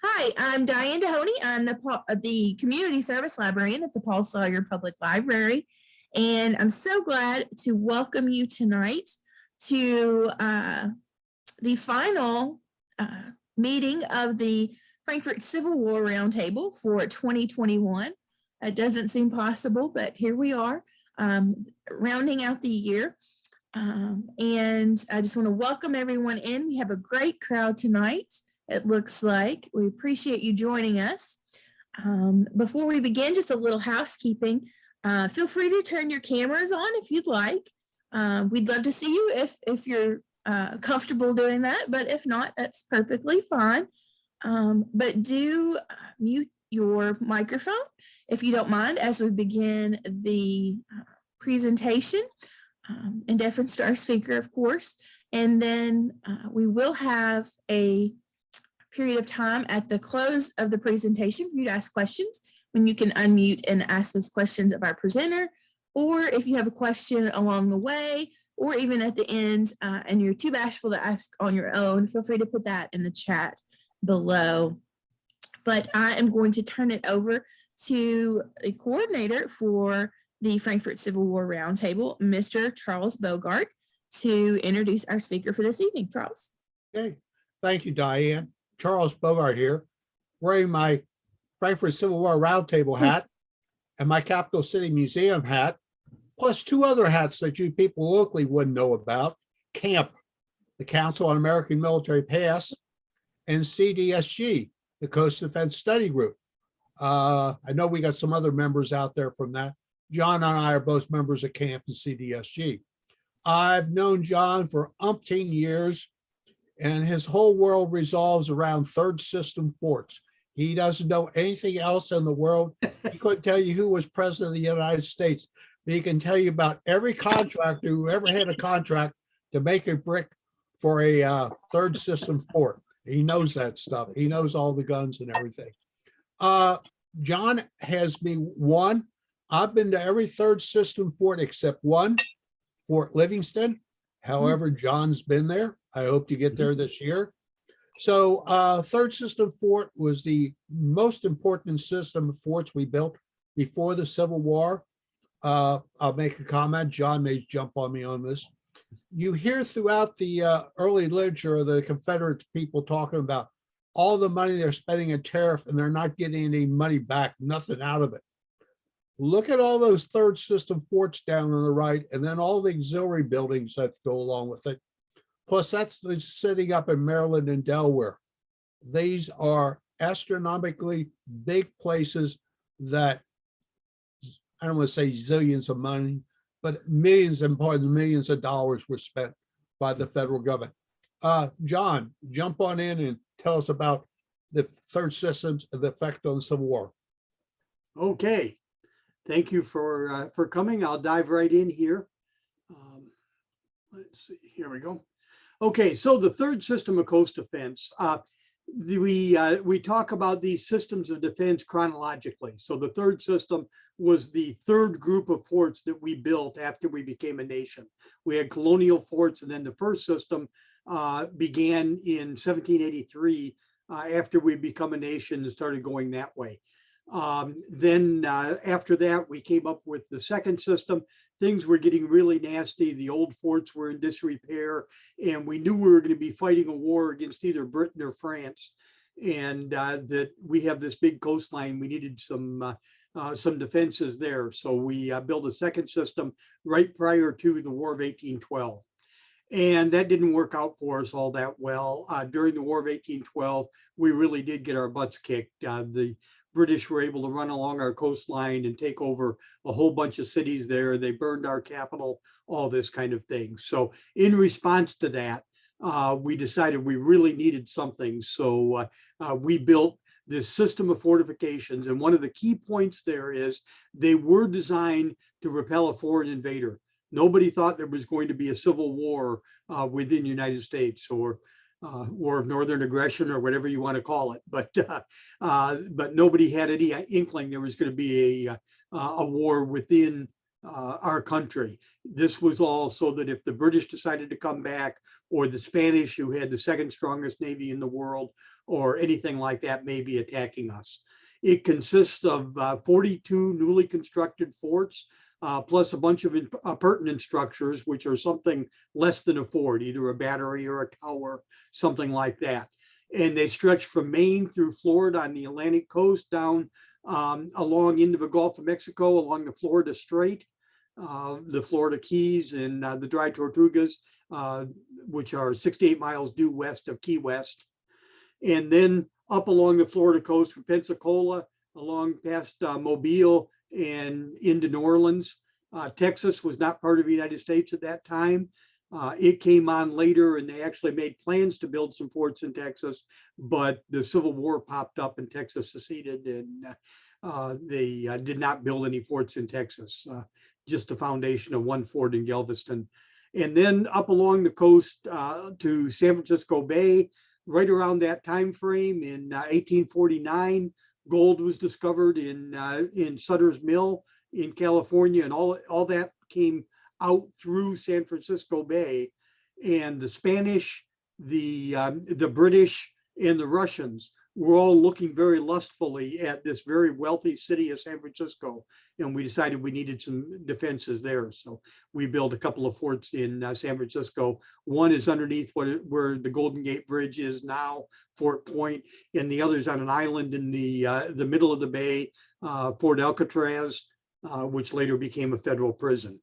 Hi, I'm Diane Dehoney. I'm the Community Service Librarian at the Paul Sawyer Public Library. And I'm so glad to welcome you tonight to the final meeting of the Frankfurt Civil War Roundtable for 2021. It doesn't seem possible, but here we are, rounding out the year. And I just want to welcome everyone in. We have a great crowd tonight. It looks like we appreciate you joining us. Before we begin, just a little housekeeping. Feel free to turn your cameras on if you'd like. We'd love to see you if you're comfortable doing that, but if not, that's perfectly fine. But do mute your microphone if you don't mind as we begin the presentation, in deference to our speaker, of course. And then we will have a period of time at the close of the presentation for you to ask questions, when you can unmute and ask those questions of our presenter, or if you have a question along the way, or even at the end, and you're too bashful to ask on your own, feel free to put that in the chat below. But I am going to turn it over to the coordinator for the Frankfurt Civil War Roundtable, Mr. Charles Bogart, to introduce our speaker for this evening. Charles. Okay, thank you, Diane. Charles Bogart here, wearing my Frankfurt Civil War Roundtable hat and my Capital City Museum hat, plus two other hats that you people locally wouldn't know about: CAMP, the Council on American Military Past, and CDSG, the Coast Defense Study Group. I know we got some other members out there from that. John and I are both members of CAMP and CDSG. I've known John for umpteen years, and his whole world revolves around third system forts. He doesn't know anything else in the world. He couldn't tell you who was president of the United States, but he can tell you about every contractor who ever had a contract to make a brick for a third system fort. He knows that stuff. He knows all the guns and everything. John has me one. I've been to every third system fort except one, Fort Livingston. However, John's been there. I hope to get there this year. So third system fort was the most important system of forts we built before the Civil War. I'll make a comment. John may jump on me on this. You hear throughout the early literature of the Confederate people talking about all the money they're spending in tariff and they're not getting any money back, nothing out of it. Look at all those third system forts down on the right, and then all the auxiliary buildings that go along with it. Plus, that's sitting up in Maryland and Delaware. These are astronomically big places that, I don't want to say zillions of money, but millions and millions of dollars were spent by the federal government. John, jump on in and tell us about the third systems and the effect on the Civil War. Okay. Thank you for coming. I'll dive right in here. Let's see, here we go. Okay, so the third system of coast defense, we talk about these systems of defense chronologically. So the third system was the third group of forts that we built after we became a nation. We had colonial forts, and then the first system began in 1783 after we become a nation and started going that way. Then after that, we came up with the second system. Things were getting really nasty. The old forts were in disrepair, and we knew we were going to be fighting a war against either Britain or France, and that we have this big coastline. We needed some defenses there. So we built a second system right prior to the War of 1812. And that didn't work out for us all that well. During the War of 1812, we really did get our butts kicked. The British were able to run along our coastline and take over a whole bunch of cities there. They burned our capital, all this kind of thing. So in response to that, we decided we really needed something. So we built this system of fortifications. And one of the key points there is they were designed to repel a foreign invader. Nobody thought there was going to be a civil war within the United States, or war of northern aggression, or whatever you want to call it. But nobody had any inkling there was going to be a war within our country. This was all so that if the British decided to come back, or the Spanish, who had the second strongest navy in the world, or anything like that, may be attacking us. It consists of 42 newly constructed forts, plus a bunch of appurtenant structures, which are something less than a fort, either a battery or a tower, something like that. And they stretch from Maine through Florida on the Atlantic coast, down along into the Gulf of Mexico, along the Florida Strait, the Florida Keys, and the Dry Tortugas, which are 68 miles due west of Key West. And then up along the Florida coast from Pensacola, along past Mobile and into New Orleans. Texas was not part of the United States at that time. It came on later, and they actually made plans to build some forts in Texas, but the Civil War popped up and Texas seceded, and they did not build any forts in Texas, just the foundation of one fort in Galveston. And then up along the coast to San Francisco Bay, right around that time frame in 1849, gold was discovered in Sutter's Mill in California, and all that came out through San Francisco Bay. And the Spanish, the British, and the Russians were all looking very lustfully at this very wealthy city of San Francisco, and we decided we needed some defenses there. So we built a couple of forts in San Francisco. One is underneath where the Golden Gate Bridge is now, Fort Point, and the other is on an island in the middle of the bay, Fort Alcatraz, which later became a federal prison.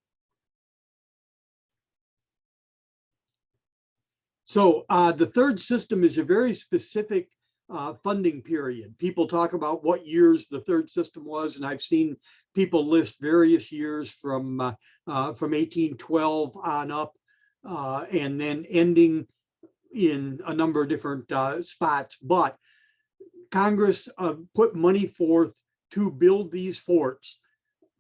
So the third system is a very specific funding period. People talk about what years the third system was, and I've seen people list various years from 1812 on up, and then ending in a number of different spots. But Congress put money forth to build these forts,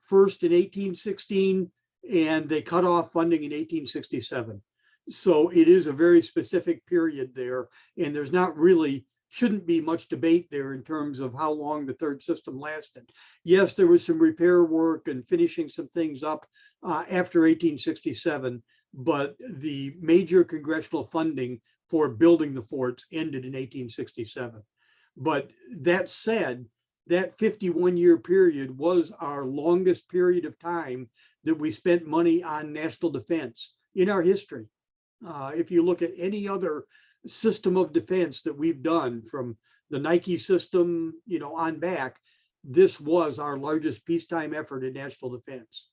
first in 1816, and they cut off funding in 1867. So it is a very specific period there, and there's not really, shouldn't be much debate there in terms of how long the third system lasted. Yes, there was some repair work and finishing some things up after 1867, but the major congressional funding for building the forts ended in 1867. But that said, that 51-year period was our longest period of time that we spent money on national defense in our history. If you look at any other system of defense that we've done, from the Nike system, on back, this was our largest peacetime effort in national defense.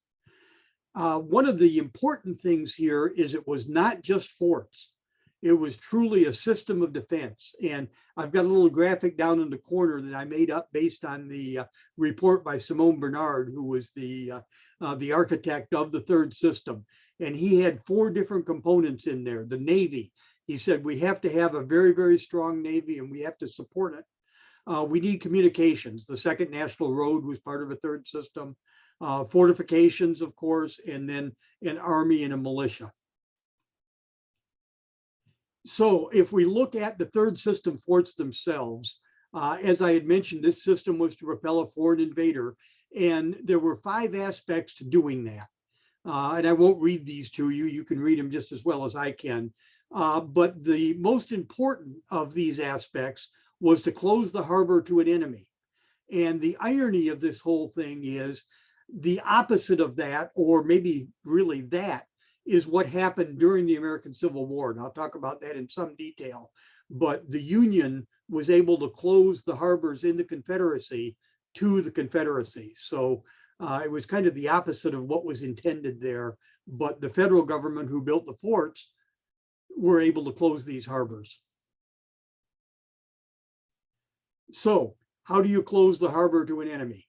One of the important things here is it was not just forts. It was truly a system of defense. And I've got a little graphic down in the corner that I made up based on the report by Simone Bernard, who was the architect of the third system. And he had 4 different components in there. The Navy, he said, we have to have a very, very strong Navy, and we have to support it. We need communications. The Second National Road was part of a third system. Fortifications, of course, and then an army and a militia. So if we look at the third system forts themselves, as I had mentioned, this system was to repel a foreign invader, and there were 5 aspects to doing that. And I won't read these to you. You can read them just as well as I can. But the most important of these aspects was to close the harbor to an enemy. And the irony of this whole thing is the opposite of that, or maybe really that, is what happened during the American Civil War. And I'll talk about that in some detail. But the Union was able to close the harbors in the Confederacy to the Confederacy. So it was kind of the opposite of what was intended there. But the federal government, who built the forts, were able to close these harbors. So how do you close the harbor to an enemy?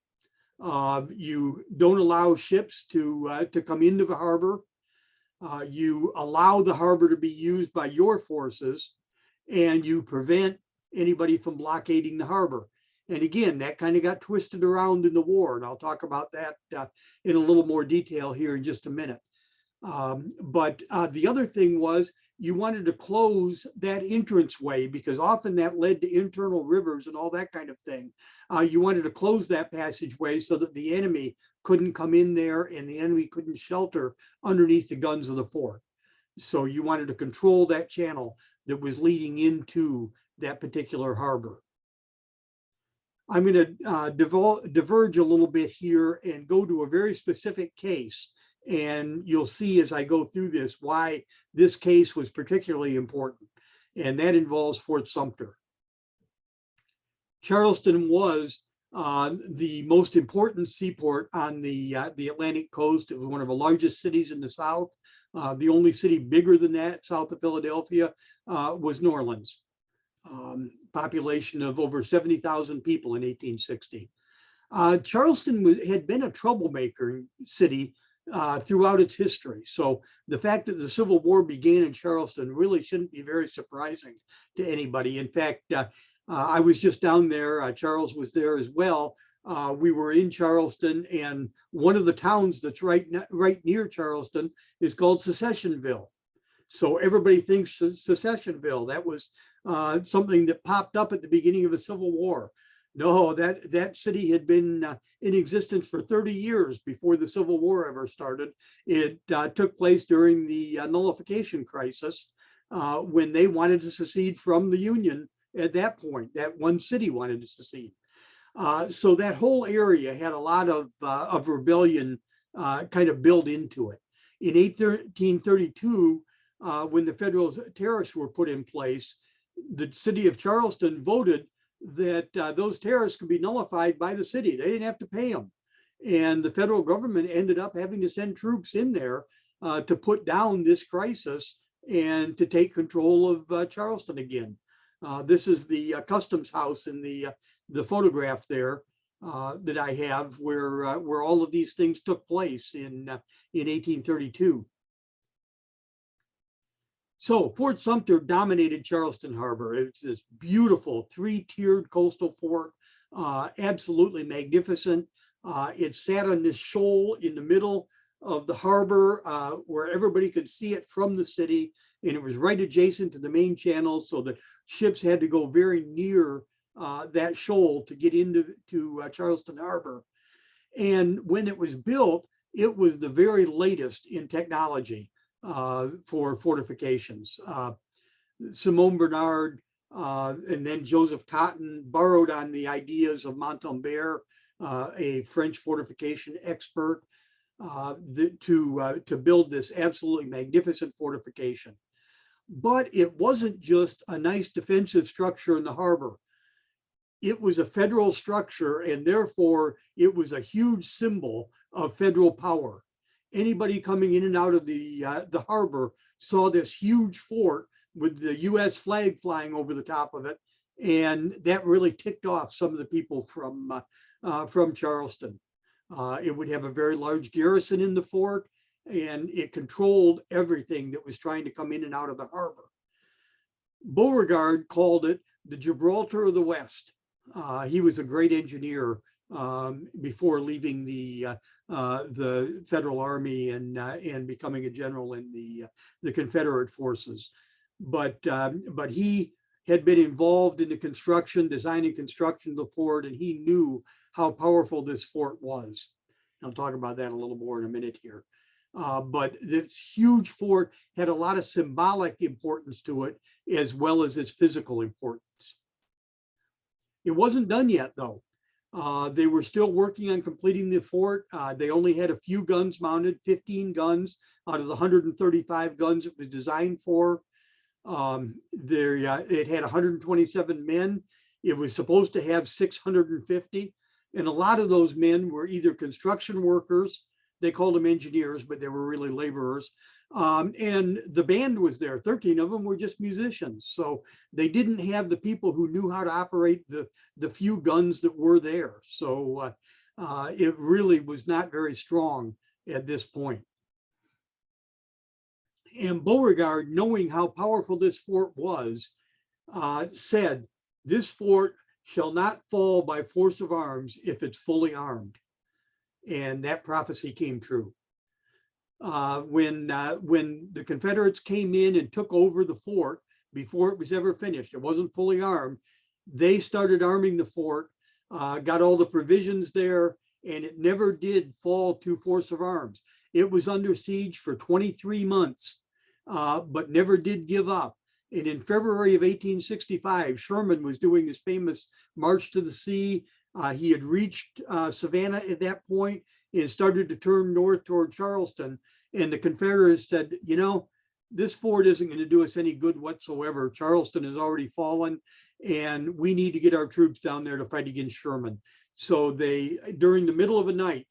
You don't allow ships to come into the harbor. You allow the harbor to be used by your forces, and you prevent anybody from blockading the harbor. And again, that kind of got twisted around in the war, and I'll talk about that in a little more detail here in just a minute. But the other thing was you wanted to close that entranceway because often that led to internal rivers and all that kind of thing. You wanted to close that passageway so that the enemy couldn't come in there and the enemy couldn't shelter underneath the guns of the fort. So you wanted to control that channel that was leading into that particular harbor. I'm going to diverge a little bit here and go to a very specific case. And you'll see as I go through this why this case was particularly important. And that involves Fort Sumter. Charleston was the most important seaport on the Atlantic coast. It was one of the largest cities in the South. The only city bigger than that, south of Philadelphia, was New Orleans. Population of over 70,000 people in 1860. Charleston had been a troublemaker city throughout its history. So the fact that the Civil War began in Charleston really shouldn't be very surprising to anybody. In fact, I was just down there. Charles was there as well. We were in Charleston, and one of the towns that's right near Charleston is called Secessionville. So everybody thinks Secessionville. That was something that popped up at the beginning of the Civil War. No, that city had been in existence for 30 years before the Civil War ever started. It took place during the nullification crisis when they wanted to secede from the Union at that point. That one city wanted to secede. So that whole area had a lot of rebellion kind of built into it. In 1832, when the federal tariffs were put in place, the city of Charleston voted that those tariffs could be nullified by the city. They didn't have to pay them. And the federal government ended up having to send troops in there to put down this crisis and to take control of Charleston again. This is the customs house in the photograph there that I have where all of these things took place in 1832. So Fort Sumter dominated Charleston Harbor. It's this beautiful three-tiered coastal fort, absolutely magnificent. It sat on this shoal in the middle of the harbor where everybody could see it from the city, and it was right adjacent to the main channel, so the ships had to go very near that shoal to get into Charleston Harbor. And when it was built, it was the very latest in technology for fortifications. Simon Bernard and then Joseph Totten borrowed on the ideas of Montalembert, a French fortification expert, to build this absolutely magnificent fortification. But it wasn't just a nice defensive structure in the harbor. It was a federal structure, and therefore it was a huge symbol of federal power. Anybody coming in and out of the harbor saw this huge fort with the U.S. flag flying over the top of it, and that really ticked off some of the people from Charleston. It would have a very large garrison in the fort, and it controlled everything that was trying to come in and out of the harbor. Beauregard called it the Gibraltar of the West. He was a great engineer before leaving the Federal Army and becoming a general in the Confederate forces. But he had been involved in the construction, design and construction of the fort, and he knew how powerful this fort was. I'll talk about that a little more in a minute here. But this huge fort had a lot of symbolic importance to it, as well as its physical importance. It wasn't done yet, though. They were still working on completing the fort. They only had a few guns mounted, 15 guns out of the 135 guns it was designed for. It had 127 men. It was supposed to have 650. And a lot of those men were either construction workers, they called them engineers, but they were really laborers. And the band was there. 13 of them were just musicians. So they didn't have the people who knew how to operate the few guns that were there. So it really was not very strong at this point. And Beauregard, knowing how powerful this fort was, said, "This fort shall not fall by force of arms if it's fully armed." And that prophecy came true. when the Confederates came in and took over the fort before it was ever finished, it wasn't fully armed. They started arming the fort, got all the provisions there, and it never did fall to force of arms. It was under siege for 23 months, but never did give up. And in February of 1865, Sherman was doing his famous March to the Sea. He had reached Savannah at that point and started to turn north toward Charleston. And the Confederates said, you know, this fort isn't going to do us any good whatsoever. Charleston has already fallen, and we need to get our troops down there to fight against Sherman. So they, during the middle of the night,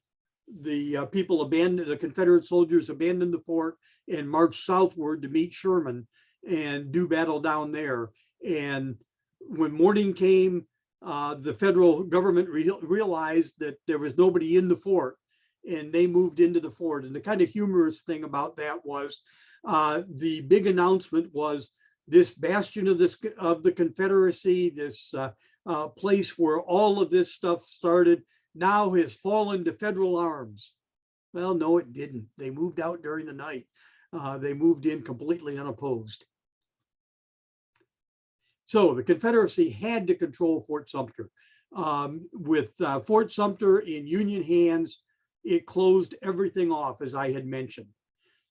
the people abandoned, the Confederate soldiers abandoned the fort and marched southward to meet Sherman and do battle down there. And when morning came, the federal government realized that there was nobody in the fort, and they moved into the fort. And the kind of humorous thing about that was the big announcement was this bastion of the Confederacy, this place where all of this stuff started, now has fallen to federal arms. Well, no, it didn't. They moved out during the night. They moved in completely unopposed. So the Confederacy had to control Fort Sumter. With Fort Sumter in Union hands, it closed everything off, as I had mentioned.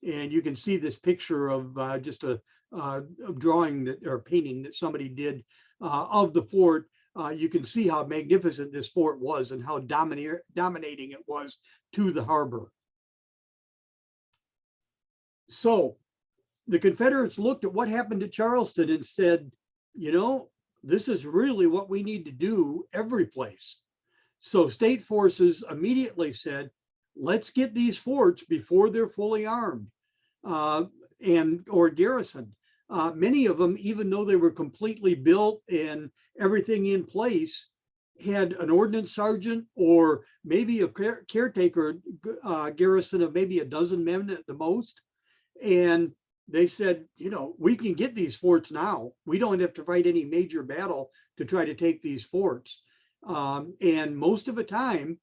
And you can see this picture of just a drawing that, or painting that somebody did of the fort. You can see how magnificent this fort was and how dominating it was to the harbor. So the Confederates looked at what happened to Charleston and said, you know, this is really what we need to do every place. So state forces immediately said, let's get these forts before they're fully armed or garrisoned. Many of them, even though they were completely built and everything in place, had an ordnance sergeant or maybe a caretaker garrison of maybe a dozen men at the most. And they said, you know, we can get these forts now. We don't have to fight any major battle to try to take these forts. And most of the time,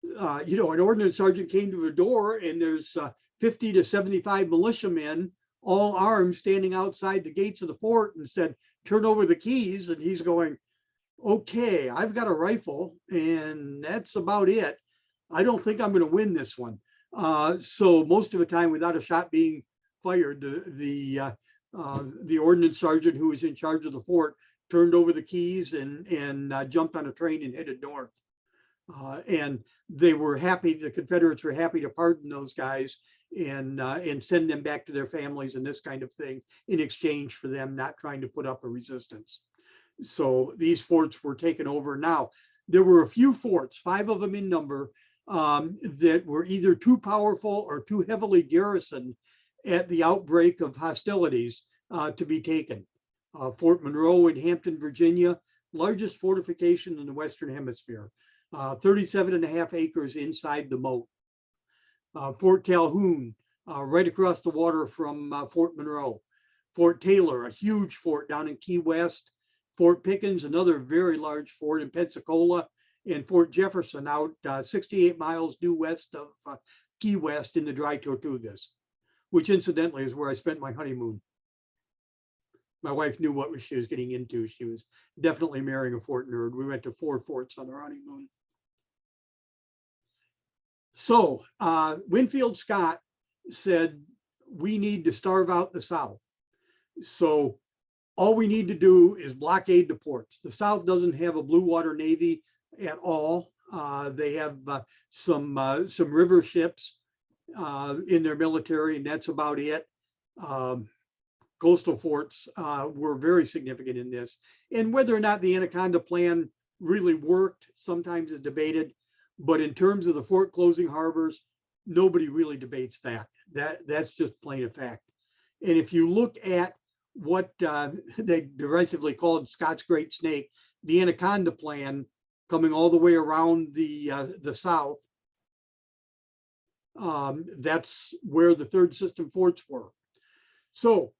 you know, an ordnance sergeant came to the door and there's 50 to 75 militiamen, all armed, standing outside the gates of the fort and said, turn over the keys. And he's going, okay, I've got a rifle and that's about it. I don't think I'm going to win this one. So most of the time, without a shot being fired, the ordnance sergeant who was in charge of the fort turned over the keys and jumped on a train and headed north. And they were happy, the Confederates were happy to pardon those guys and send them back to their families and this kind of thing in exchange for them not trying to put up a resistance. So these forts were taken over. Now, there were a few forts, 5 of them in number, that were either too powerful or too heavily garrisoned at the outbreak of hostilities to be taken. Fort Monroe in Hampton, Virginia, largest fortification in the Western Hemisphere, 37.5 acres inside the moat. Fort Calhoun, right across the water from Fort Monroe. Fort Taylor, a huge fort down in Key West. Fort Pickens, another very large fort in Pensacola. And Fort Jefferson out 68 miles due west of Key West in the Dry Tortugas, which incidentally is where I spent my honeymoon. My wife knew what she was getting into. She was definitely marrying a fort nerd. We went to 4 forts on our honeymoon. So Winfield Scott said, we need to starve out the South. So all we need to do is blockade the ports. The South doesn't have a blue water navy at all. They have some river ships in their military, and that's about it. Coastal forts were very significant in this. And whether or not the Anaconda Plan really worked sometimes is debated. But in terms of the fort closing harbors, nobody really debates that. That's just plain a fact. And if you look at what they derisively called Scott's Great Snake, the Anaconda Plan, coming all the way around the South, that's where the third system forts were. So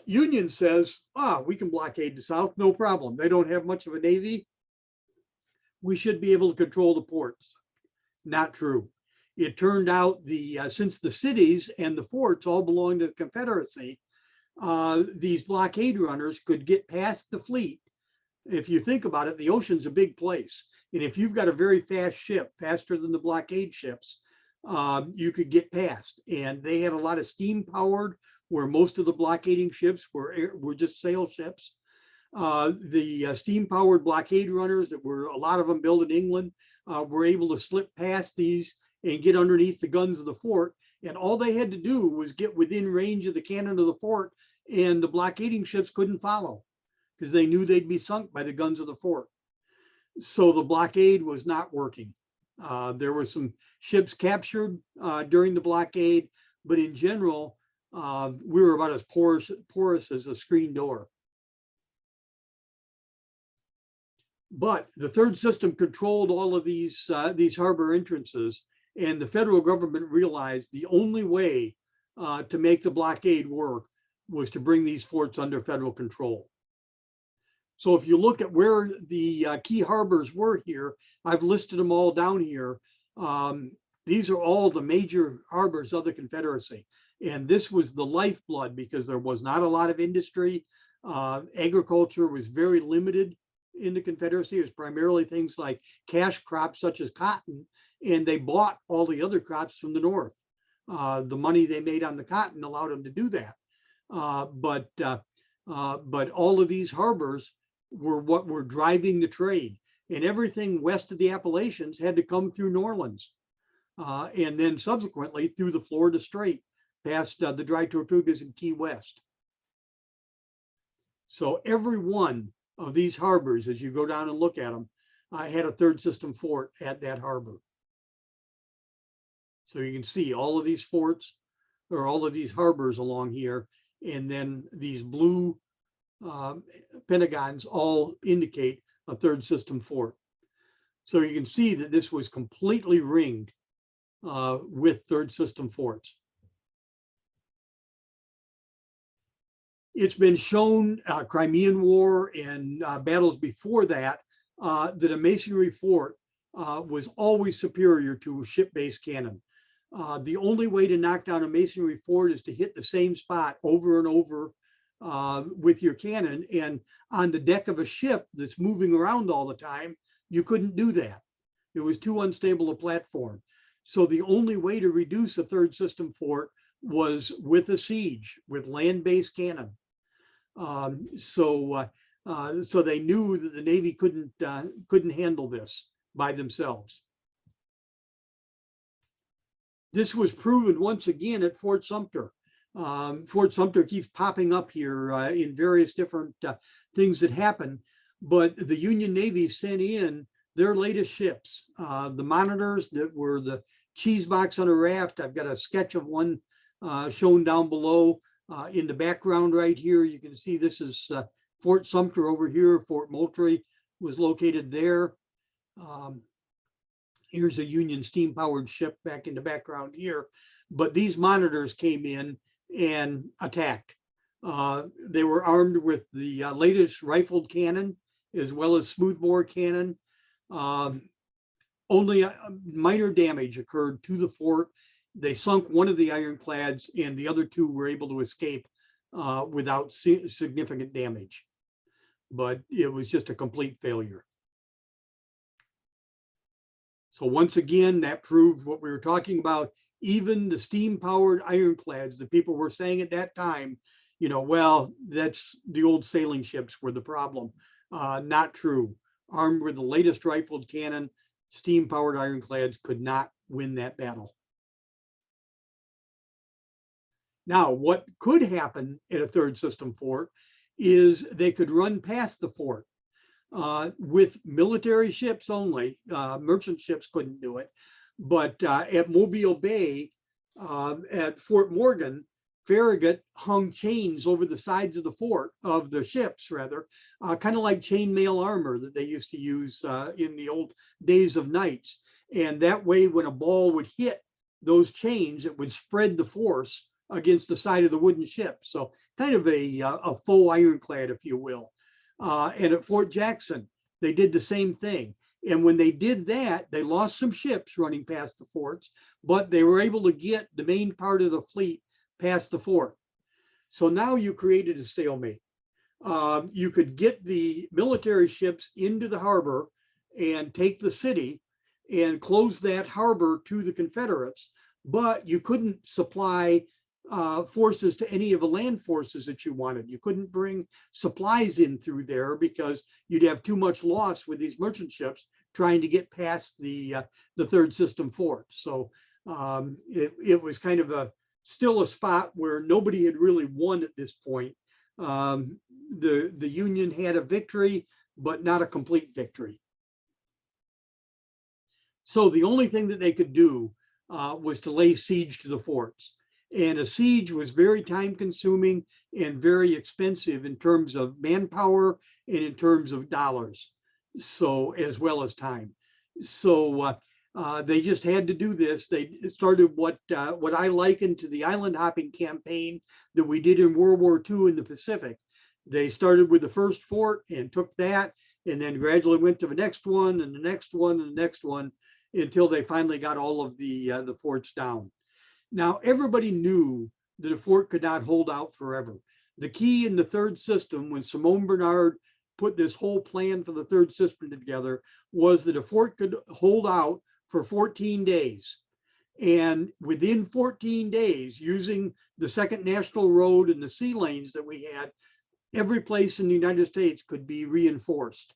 Union says, we can blockade the South, no problem. They don't have much of a navy. We should be able to control the ports. Not true. it turned out since the cities and the forts all belonged to the Confederacy, these blockade runners could get past the fleet. If you think about it, the ocean's a big place. And if you've got a very fast ship, faster than the blockade ships, you could get past. And they had a lot of steam powered, where most of the blockading ships were just sail ships. The steam powered blockade runners, that were a lot of them built in England, were able to slip past these and get underneath the guns of the fort. And all they had to do was get within range of the cannon of the fort, and the blockading ships couldn't follow because they knew they'd be sunk by the guns of the fort. So the blockade was not working. There were some ships captured during the blockade, but in general, we were about as porous as a screen door. But the third system controlled all of these harbor entrances, and the federal government realized the only way to make the blockade work was to bring these forts under federal control. So if you look at where the key harbors were here, I've listed them all down here. These are all the major harbors of the Confederacy. And this was the lifeblood, because there was not a lot of industry. Agriculture was very limited in the Confederacy. It was primarily things like cash crops such as cotton, and they bought all the other crops from the north. The money they made on the cotton allowed them to do that. But all of these harbors were what were driving the trade, and everything west of the Appalachians had to come through New Orleans, and then subsequently through the Florida Strait, past the Dry Tortugas in Key West. So every one of these harbors, as you go down and look at them, had a third system fort at that harbor. So you can see all of these forts, or all of these harbors along here, and then these blue pentagons all indicate a third system fort. So you can see that this was completely ringed with third system forts. It's been shown, Crimean War and battles before that, that a masonry fort was always superior to a ship-based cannon. The only way to knock down a masonry fort is to hit the same spot over and over with your cannon. And on the deck of a ship that's moving around all the time, you couldn't do that. It was too unstable a platform. So the only way to reduce a third system fort was with a siege, with land-based cannon. So they knew that the Navy couldn't handle this by themselves. This was proven once again at Fort Sumter. Fort Sumter keeps popping up here in various different things that happen, but the Union Navy sent in their latest ships, the monitors that were the cheese box on a raft. I've got a sketch of one shown down below. In the background right here, you can see this is Fort Sumter over here. Fort Moultrie was located there. Here's a Union steam-powered ship back in the background here. But these monitors came in and attacked. They were armed with the latest rifled cannon, as well as smoothbore cannon. Only minor damage occurred to the fort. They sunk one of the ironclads, and the other two were able to escape without significant damage. But it was just a complete failure. So once again, that proved what we were talking about. Even the steam-powered ironclads, the people were saying at that time, you know, well, that's the old sailing ships were the problem. Not true. Armed with the latest rifled cannon, steam-powered ironclads could not win that battle. Now, what could happen at a third system fort is they could run past the fort with military ships only. Merchant ships couldn't do it. But at Mobile Bay, at Fort Morgan, Farragut hung chains over the sides of the fort, of the ships rather, kind of like chainmail armor that they used to use in the old days of knights. And that way, when a ball would hit those chains, it would spread the force against the side of the wooden ship. So kind of a faux ironclad, if you will. And at Fort Jackson, they did the same thing. And when they did that, they lost some ships running past the forts, but they were able to get the main part of the fleet past the fort. So now you created a stalemate. You could get the military ships into the harbor and take the city and close that harbor to the Confederates, but you couldn't supply forces to any of the land forces that you wanted. You couldn't bring supplies in through there because you'd have too much loss with these merchant ships trying to get past the third system fort. So it was kind of still a spot where nobody had really won at this point. The Union had a victory, but not a complete victory. So the only thing that they could do was to lay siege to the forts. And a siege was very time consuming and very expensive in terms of manpower and in terms of dollars, so as well as time. So they just had to do this. They started what I liken to the island hopping campaign that we did in World War II in the Pacific. They started with the first fort and took that, and then gradually went to the next one and the next one and the next one until they finally got all of the forts down. Now, everybody knew that a fort could not hold out forever. The key in the third system, when Simon Bernard put this whole plan for the third system together, was that a fort could hold out for 14 days. And within 14 days, using the Second National Road and the sea lanes that we had, every place in the United States could be reinforced.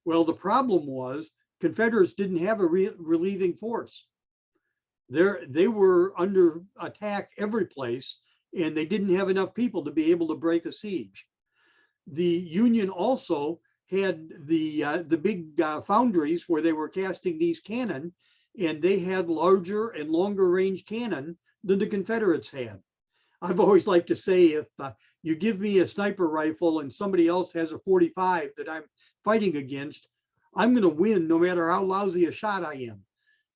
Well, the problem was Confederates didn't have a relieving force. They were under attack every place, and they didn't have enough people to be able to break a siege. The Union also had the big foundries where they were casting these cannon, and they had larger and longer range cannon than the Confederates had. I've always liked to say, if you give me a sniper rifle and somebody else has a 45 that I'm fighting against, I'm going to win no matter how lousy a shot I am.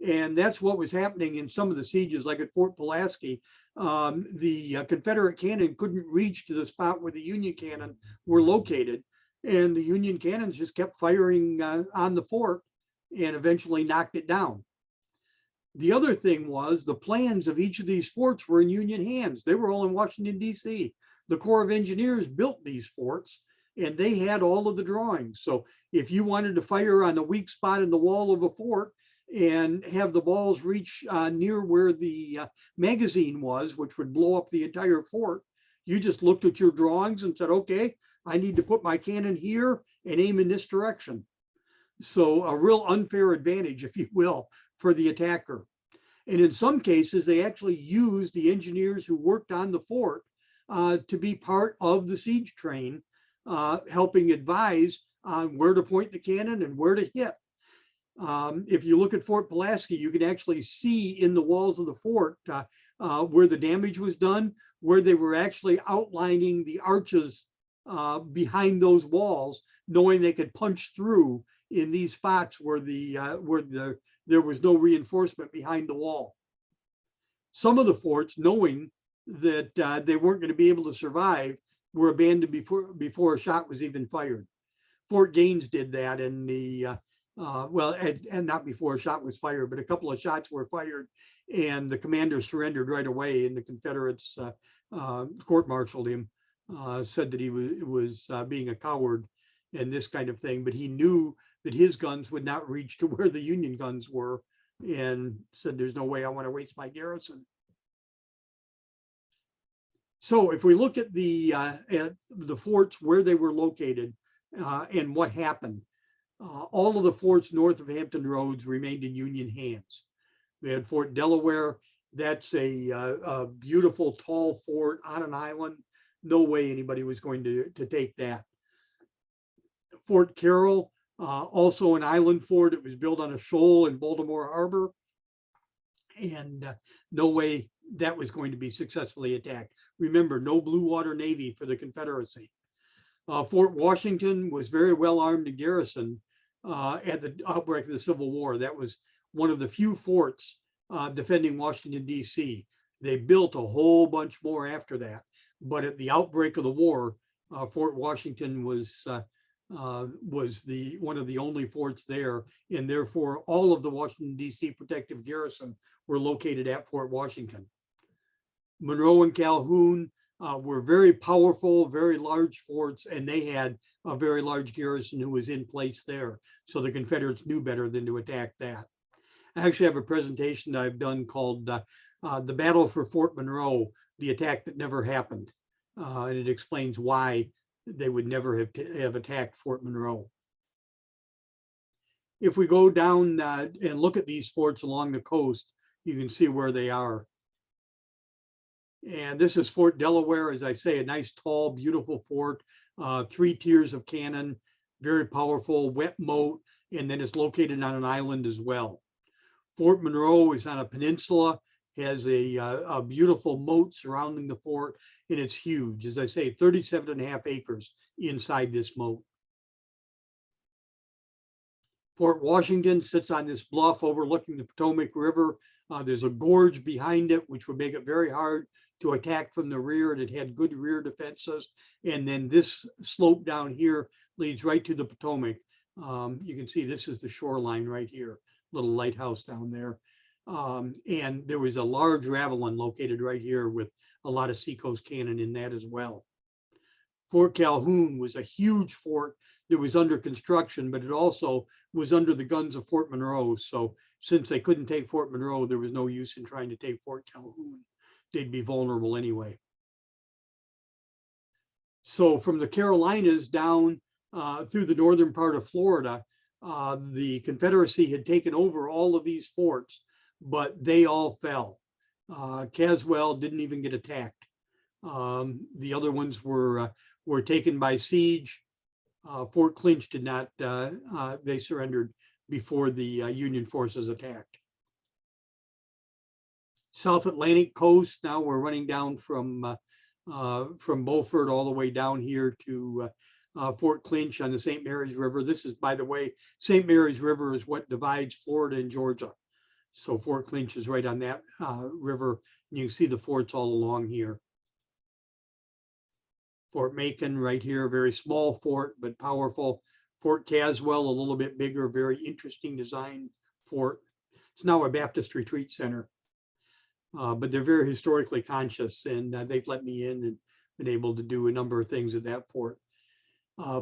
And that's what was happening in some of the sieges, like at Fort Pulaski. The Confederate cannon couldn't reach to the spot where the Union cannon were located. And the Union cannons just kept firing on the fort and eventually knocked it down. The other thing was the plans of each of these forts were in Union hands. They were all in Washington, D.C. The Corps of Engineers built these forts, and they had all of the drawings. So if you wanted to fire on a weak spot in the wall of a fort and have the balls reach near where the magazine was, which would blow up the entire fort, you just looked at your drawings and said, okay, I need to put my cannon here and aim in this direction. So a real unfair advantage, if you will, for the attacker. And in some cases, they actually used the engineers who worked on the fort to be part of the siege train, helping advise on where to point the cannon and where to hit. If you look at Fort Pulaski, you can actually see in the walls of the fort where the damage was done, where they were actually outlining the arches behind those walls, knowing they could punch through in these spots where there was no reinforcement behind the wall. Some of the forts, knowing that they weren't going to be able to survive, were abandoned before a shot was even fired. Fort Gaines did that in the and not before a shot was fired, but a couple of shots were fired, and the commander surrendered right away. And the Confederates court-martialed him, said that he was being a coward and this kind of thing. But he knew that his guns would not reach to where the Union guns were, and said, "There's no way I want to waste my garrison." So if we look at the forts where they were located and what happened, all of the forts north of Hampton Roads remained in Union hands. We had Fort Delaware. That's a beautiful, tall fort on an island. No way anybody was going to take that. Fort Carroll, also an island fort. It was built on a shoal in Baltimore Harbor. And no way that was going to be successfully attacked. Remember, no blue water navy for the Confederacy. Fort Washington was very well armed and garrisoned at the outbreak of the Civil War. That was one of the few forts defending Washington, D.C. They built a whole bunch more after that. But at the outbreak of the war, Fort Washington was was one of the only forts there, and therefore all of the Washington, D.C. protective garrison were located at Fort Washington. Monroe and Calhoun were very powerful, very large forts, and they had a very large garrison who was in place there. So the Confederates knew better than to attack that. I actually have a presentation that I've done called The Battle for Fort Monroe, the attack that never happened. And it explains why they would never have attacked Fort Monroe. If we go down and look at these forts along the coast, you can see where they are. And this is Fort Delaware, as I say, a nice, tall, beautiful fort, 3 tiers of cannon, very powerful, wet moat, and then it's located on an island as well. Fort Monroe is on a peninsula, has a beautiful moat surrounding the fort, and it's huge. As I say, 37.5 acres inside this moat. Fort Washington sits on this bluff overlooking the Potomac River. There's a gorge behind it, which would make it very hard to attack from the rear, and it had good rear defenses. And then this slope down here leads right to the Potomac. You can see this is the shoreline right here, little lighthouse down there. And there was a large ravelin located right here with a lot of seacoast cannon in that as well. Fort Calhoun was a huge fort that was under construction, but it also was under the guns of Fort Monroe. So since they couldn't take Fort Monroe, there was no use in trying to take Fort Calhoun. They'd be vulnerable anyway. So from the Carolinas down through the northern part of Florida, the Confederacy had taken over all of these forts, but they all fell. Caswell didn't even get attacked. The other ones were taken by siege. Fort Clinch did not, they surrendered before the Union forces attacked. South Atlantic coast, now we're running down from Beaufort all the way down here to Fort Clinch on the St. Mary's River. This is, by the way, St. Mary's River is what divides Florida and Georgia. So Fort Clinch is right on that river. You can see the forts all along here. Fort Macon right here, very small fort, but powerful. Fort Caswell, a little bit bigger, very interesting design fort. It's now a Baptist retreat center, but they're very historically conscious, and they've let me in and been able to do a number of things at that fort.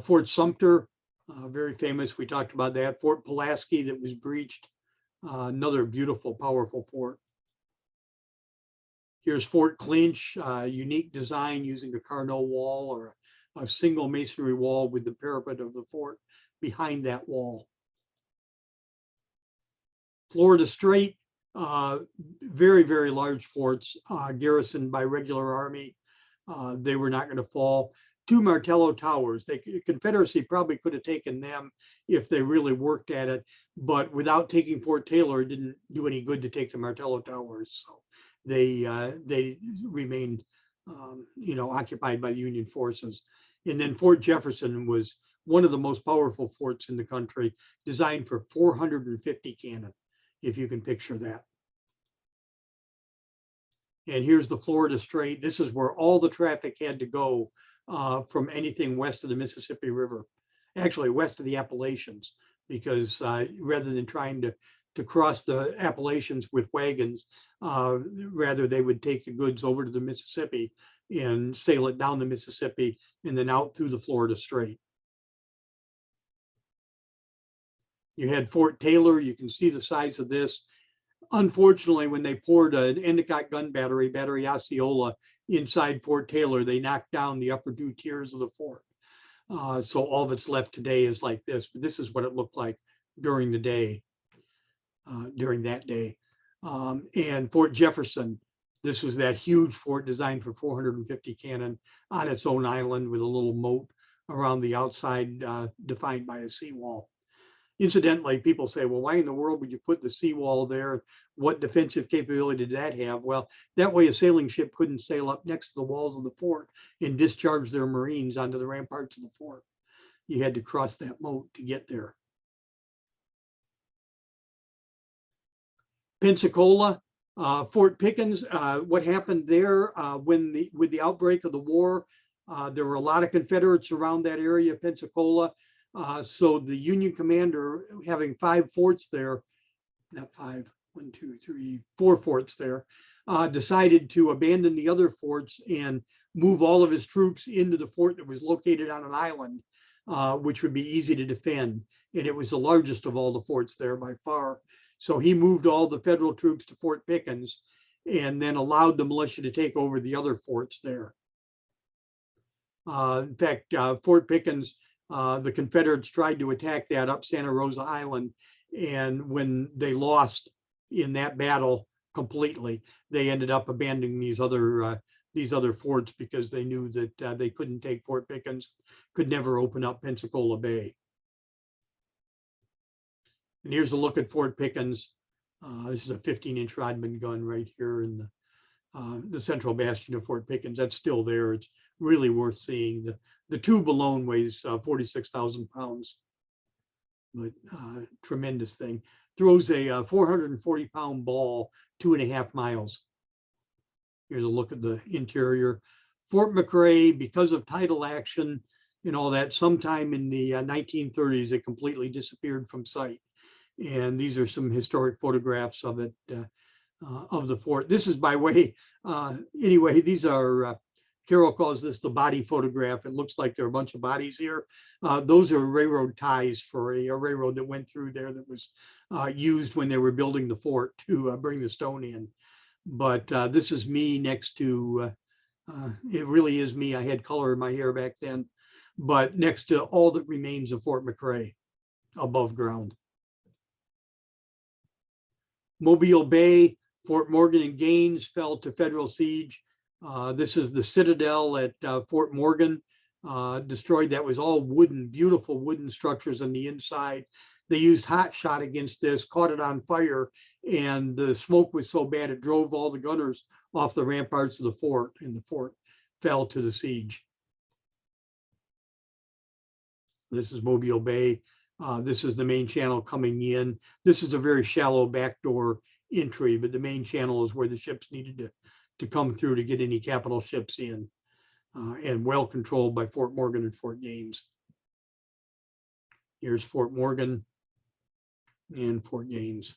Fort Sumter, very famous, we talked about that. Fort Pulaski that was breached, another beautiful, powerful fort. Here's Fort Clinch, unique design using a Carnot wall or a single masonry wall with the parapet of the fort behind that wall. Florida Strait, very, very large forts garrisoned by regular army. They were not going to fall. 2 Martello towers. The Confederacy probably could have taken them if they really worked at it, but without taking Fort Taylor, it didn't do any good to take the Martello towers. So they remained, occupied by Union forces. And then Fort Jefferson was one of the most powerful forts in the country, designed for 450 cannon, if you can picture that. And here's the Florida Strait. This is where all the traffic had to go from anything west of the Mississippi River, actually west of the Appalachians, because rather than trying to cross the Appalachians with wagons, rather they would take the goods over to the Mississippi and sail it down the Mississippi and then out through the Florida Strait. You had Fort Taylor. You can see the size of this. Unfortunately, when they poured an Endicott gun battery, Battery Osceola, inside Fort Taylor, they knocked down the upper 2 tiers of the fort. So all that's left today is like this, but this is what it looked like during the day, during that day. And Fort Jefferson, this was that huge fort designed for 450 cannon on its own island with a little moat around the outside, defined by a seawall. Incidentally, people say, well, why in the world would you put the seawall there? What defensive capability did that have? Well, that way a sailing ship couldn't sail up next to the walls of the fort and discharge their Marines onto the ramparts of the fort. You had to cross that moat to get there. Pensacola, Fort Pickens, what happened there with the outbreak of the war, there were a lot of Confederates around that area of Pensacola. So the Union commander, having 5 forts there, not 5, 1, 2, 3, 4 forts there, decided to abandon the other forts and move all of his troops into the fort that was located on an island, which would be easy to defend. And it was the largest of all the forts there by far. So he moved all the federal troops to Fort Pickens and then allowed the militia to take over the other forts there. In fact, Fort Pickens, the Confederates tried to attack that up Santa Rosa Island. And when they lost in that battle completely, they ended up abandoning these other forts because they knew that they couldn't take Fort Pickens, could never open up Pensacola Bay. And here's a look at Fort Pickens. This is a 15-inch Rodman gun right here in the central bastion of Fort Pickens. That's still there. It's really worth seeing. The tube alone weighs 46,000 pounds, but tremendous thing. Throws a 440-pound ball 2.5 miles. Here's a look at the interior. Fort Mcrae, because of tidal action and all that, sometime in the 1930s, it completely disappeared from sight. And these are some historic photographs of it, of the fort. This is by way, anyway, these are, Carol calls this the body photograph. It looks like there are a bunch of bodies here. Those are railroad ties for a railroad that went through there that was used when they were building the fort to bring the stone in. But this is me next to, it really is me. I had color in my hair back then, but next to all that remains of Fort Mcrae above ground. Mobile Bay, Fort Morgan and Gaines fell to federal siege. This is the Citadel at Fort Morgan, destroyed. That was all wooden, beautiful wooden structures on the inside. They used hot shot against this, caught it on fire, and the smoke was so bad it drove all the gunners off the ramparts of the fort, and the fort fell to the siege. This is Mobile Bay. This is the main channel coming in. This is a very shallow backdoor entry, but the main channel is where the ships needed to come through to get any capital ships in, and well controlled by Fort Morgan and Fort Gaines. Here's Fort Morgan and Fort Gaines.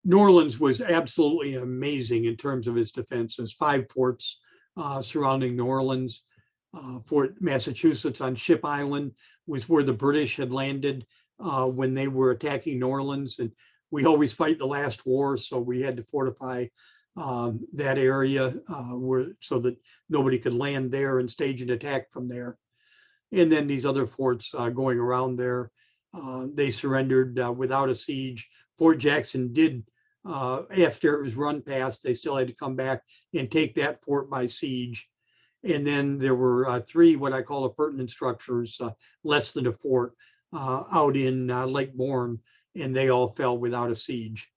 New Orleans was absolutely amazing in terms of its defenses. 5 forts surrounding New Orleans. Fort Massachusetts on Ship Island was where the British had landed when they were attacking New Orleans. And we always fight the last war, so we had to fortify that area so that nobody could land there and stage an attack from there. And then these other forts going around there, they surrendered without a siege. Fort Jackson did, after it was run past, they still had to come back and take that fort by siege. And then there were 3 what I call appurtenant structures, less than a fort, out in Lake Bourne, and they all fell without a siege.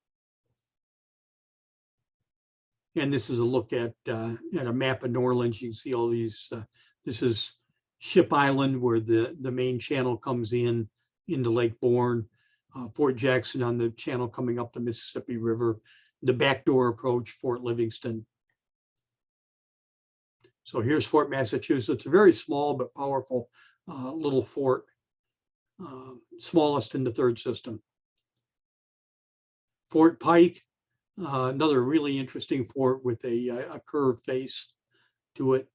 And this is a look at a map of New Orleans. You can see all these. This is Ship Island, where the main channel comes in into Lake Bourne. Fort Jackson on the channel coming up the Mississippi River. The backdoor approach, Fort Livingston. So here's Fort Massachusetts, a very small but powerful little fort, smallest in the 3rd system. Fort Pike, another really interesting fort with a curved face to it.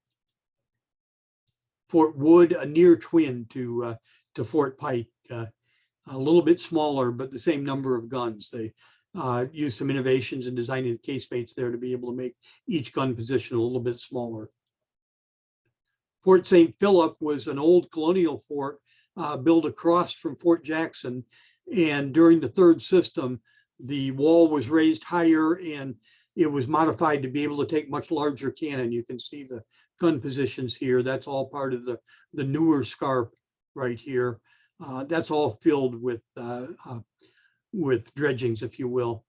Fort Wood, a near twin to Fort Pike, a little bit smaller, but the same number of guns. They used some innovations in designing the casemates there to be able to make each gun position a little bit smaller. Fort St. Philip was an old colonial fort built across from Fort Jackson. And during the 3rd system, the wall was raised higher and it was modified to be able to take much larger cannon. You can see the gun positions here. That's all part of the newer scarp right here. That's all filled with dredgings, if you will,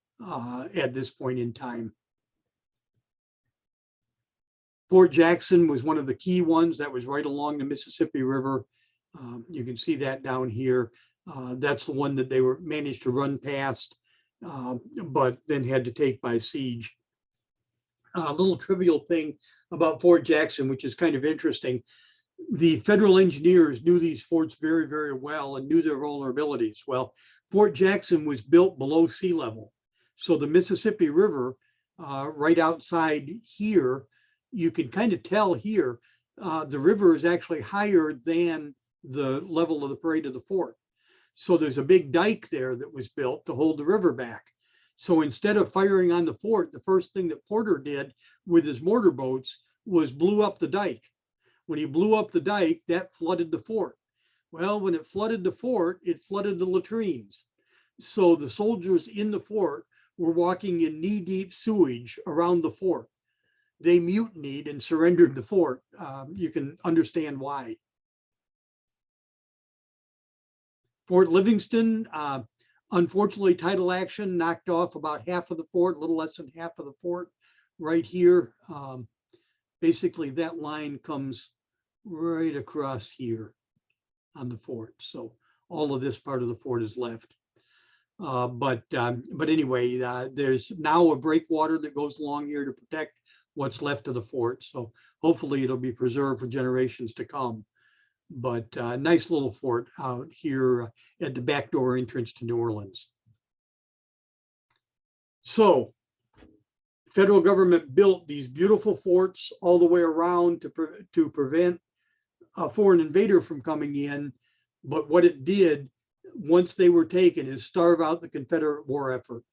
at this point in time. Fort Jackson was one of the key ones that was right along the Mississippi River. You can see that down here. That's the one that they managed to run past, but then had to take by siege. A little trivial thing about Fort Jackson, which is kind of interesting. the federal engineers knew these forts very, very well and knew their vulnerabilities. Well, Fort Jackson was built below sea level. So the Mississippi River, right outside here, you can kind of tell here, the river is actually higher than the level of the parade of the fort. So there's a big dike there that was built to hold the river back. So instead of firing on the fort, the first thing that Porter did with his mortar boats was blew up the dike. When he blew up the dike, that flooded the fort. Well, when it flooded the fort, it flooded the latrines. So the soldiers in the fort were walking in knee-deep sewage around the fort. They mutinied and surrendered the fort. You can understand why. Fort Livingston, unfortunately, tidal action knocked off about half of the fort, a little less than half of the fort right here. Basically, that line comes right across here on the fort. So all of this part of the fort is left. But anyway, there's now a breakwater that goes along here to protect what's left of the fort. So hopefully it'll be preserved for generations to come. But nice little fort out here at the back door entrance to New Orleans. So federal government built these beautiful forts all the way around to prevent a foreign invader from coming in. But what it did once they were taken is starve out the Confederate war effort.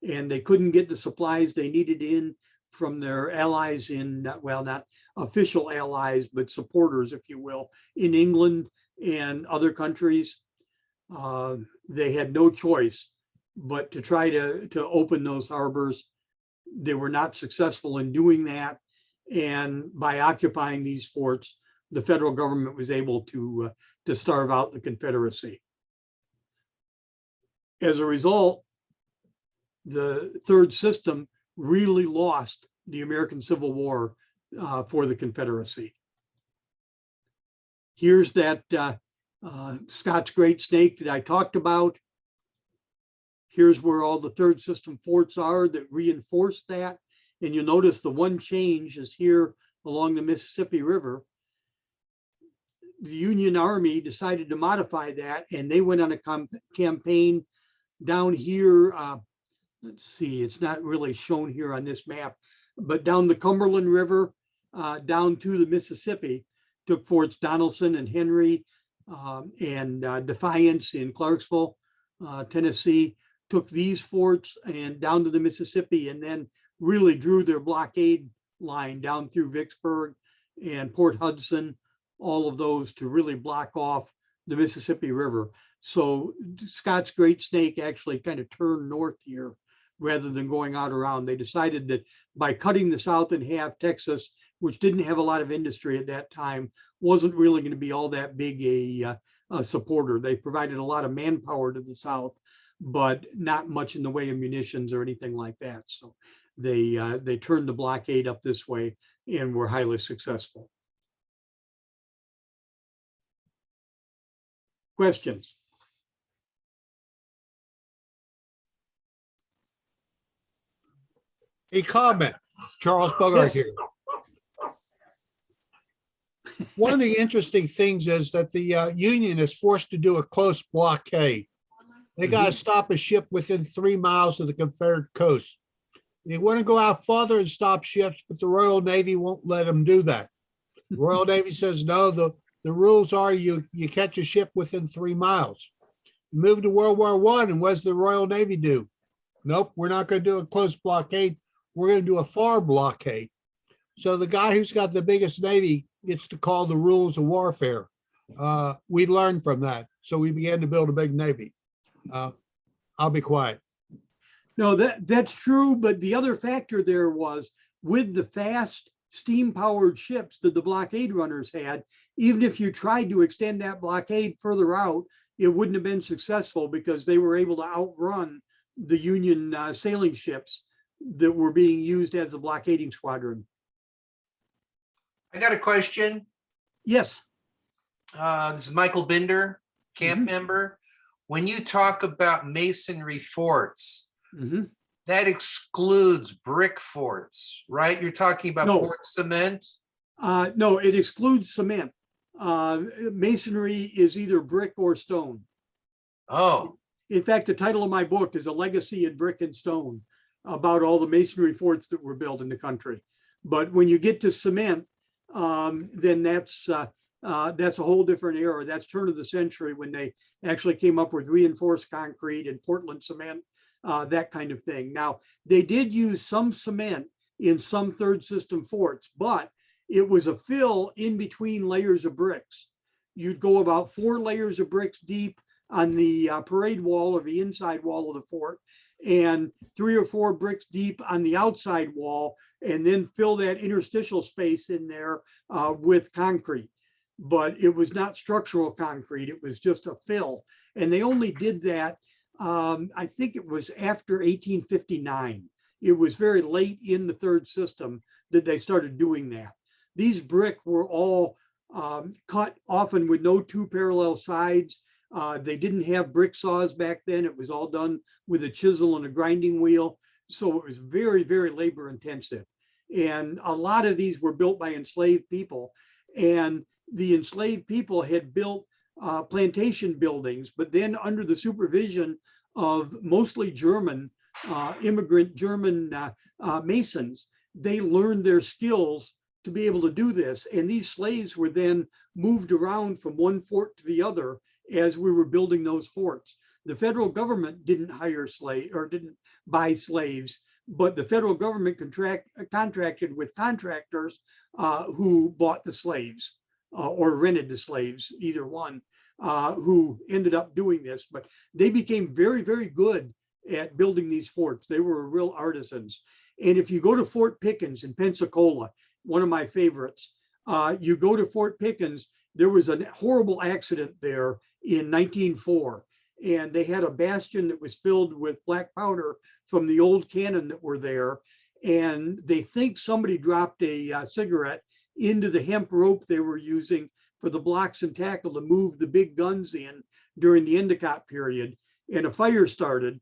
And they couldn't get the supplies they needed in from their allies in, well, not official allies, but supporters, if you will, in England and other countries. They had no choice but to try to open those harbors. They were not successful in doing that. And by occupying these forts, the federal government was able to starve out the Confederacy. As a result, the third system really lost the American Civil War for the Confederacy. Here's that Scott's Great Snake that I talked about. Here's where all the third system forts are that reinforce that. And you'll notice the one change is here along the Mississippi River. The Union Army decided to modify that, and they went on a campaign down here. Let's see, it's not really shown here on this map, but down the Cumberland River, down to the Mississippi, took Forts Donelson and Henry and Defiance in Clarksville, Tennessee, took these forts and down to the Mississippi, and then really drew their blockade line down through Vicksburg and Port Hudson, all of those to really block off the Mississippi River. So Scott's Great Snake actually kind of turned north here rather than going out around. They decided that by cutting the South in half, Texas, which didn't have a lot of industry at that time, wasn't really going to be all that big a supporter. They provided a lot of manpower to the South, but not much in the way of munitions or anything like that. So they turned the blockade up this way and were highly successful. Questions? A comment, Charles Bogart Yes. here. One of the interesting things is that the Union is forced to do a close blockade. They got to stop a ship within 3 miles of the Confederate coast. They want to go out farther and stop ships, but the Royal Navy won't let them do that. The Royal Navy says, no, the rules are you catch a ship within 3 miles. You move to World War I, and what does the Royal Navy do? Nope, we're not going to do a close blockade. We're going to do a far blockade. So the guy who's got the biggest Navy gets to call the rules of warfare. We learned from that. So we began to build a big Navy. I'll be quiet. No, that's true. But the other factor there was with the fast steam-powered ships that the blockade runners had, even if you tried to extend that blockade further out, it wouldn't have been successful because they were able to outrun the Union sailing ships that were being used as a blockading squadron. I got a question. Yes. This is Michael Binder, camp member. When you talk about masonry forts, that excludes brick forts, right? You're talking about No. Fort Cement? No, it excludes cement. masonry is either brick or stone. Oh, In fact, the title of my book is A Legacy in Brick and Stone, about all the masonry forts that were built in the country. But when you get to cement, then that's a whole different era. That's turn of the century when they actually came up with reinforced concrete and Portland cement, that kind of thing. Now, they did use some cement in some third system forts, but it was a fill in between layers of bricks. You'd go about 4 layers of bricks deep on the parade wall or the inside wall of the fort, and 3 or 4 bricks deep on the outside wall, and then fill that interstitial space in there with concrete. But it was not structural concrete, it was just a fill. And they only did that, I think it was after 1859. It was very late in the third system that they started doing that. These brick were all cut often with no 2 parallel sides. They didn't have brick saws back then. It was all done with a chisel and a grinding wheel. So it was very, very labor intensive. And a lot of these were built by enslaved people. And the enslaved people had built plantation buildings, but then under the supervision of mostly German, immigrant German masons, they learned their skills to be able to do this. And these slaves were then moved around from one fort to the other as we were building those forts. The federal government didn't hire slaves or didn't buy slaves, but the federal government contracted with contractors who bought the slaves or rented the slaves, either one, who ended up doing this. But they became very, very good at building these forts. They were real artisans. And if you go to Fort Pickens in Pensacola, one of my favorites, you go to Fort Pickens, there was a horrible accident there in 1904. And they had a bastion that was filled with black powder from the old cannon that were there. And they think somebody dropped a cigarette into the hemp rope they were using for the blocks and tackle to move the big guns in during the Endicott period. And a fire started,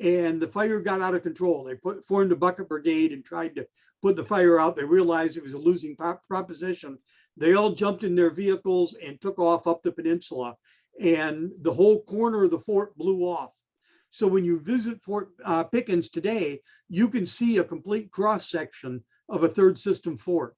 and the fire got out of control. They formed a Bucket Brigade and tried to put the fire out. They realized it was a losing proposition. They all jumped in their vehicles and took off up the peninsula, and the whole corner of the fort blew off. So when you visit Fort Pickens today, you can see a complete cross section of a third system fort.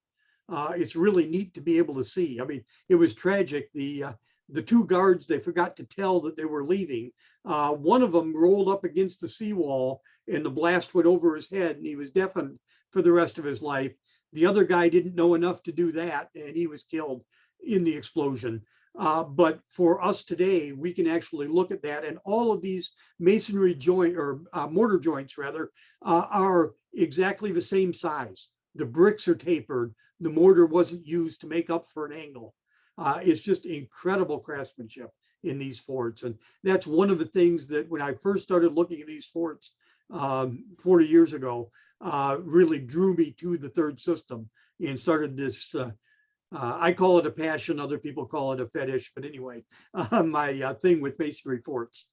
It's really neat to be able to see. I mean, it was tragic. The 2 guards, they forgot to tell that they were leaving. One of them rolled up against the seawall and the blast went over his head and he was deafened for the rest of his life. The other guy didn't know enough to do that and he was killed in the explosion. But for us today, we can actually look at that, and all of these masonry joint or mortar joints rather are exactly the same size. The bricks are tapered. The mortar wasn't used to make up for an angle. It's just incredible craftsmanship in these forts. And that's one of the things that when I first started looking at these forts 40 years ago, really drew me to the third system and started this, I call it a passion, other people call it a fetish, but anyway, my thing with masonry forts.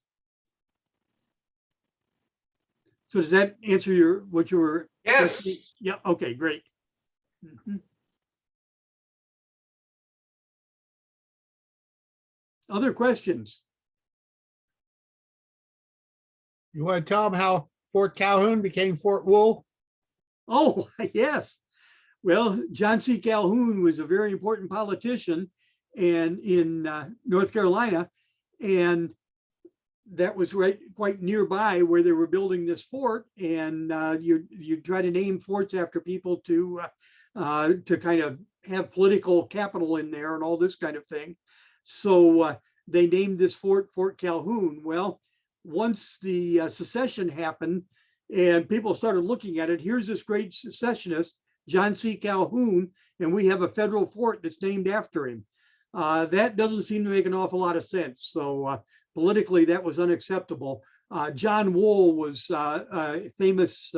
So does that answer what you were? yes. Yeah, okay, great. Mhm. Other questions? You want to tell them how Fort Calhoun became Fort Wool? Oh, yes. Well, John C. Calhoun was a very important politician and in North Carolina, and that was quite nearby where they were building this fort. And you try to name forts after people to kind of have political capital in there and all this kind of thing. So they named this fort Fort Calhoun. Well, once the secession happened and people started looking at it, here's this great secessionist, John C. Calhoun, and we have a federal fort that's named after him. That doesn't seem to make an awful lot of sense. So politically, that was unacceptable. John Wool was a famous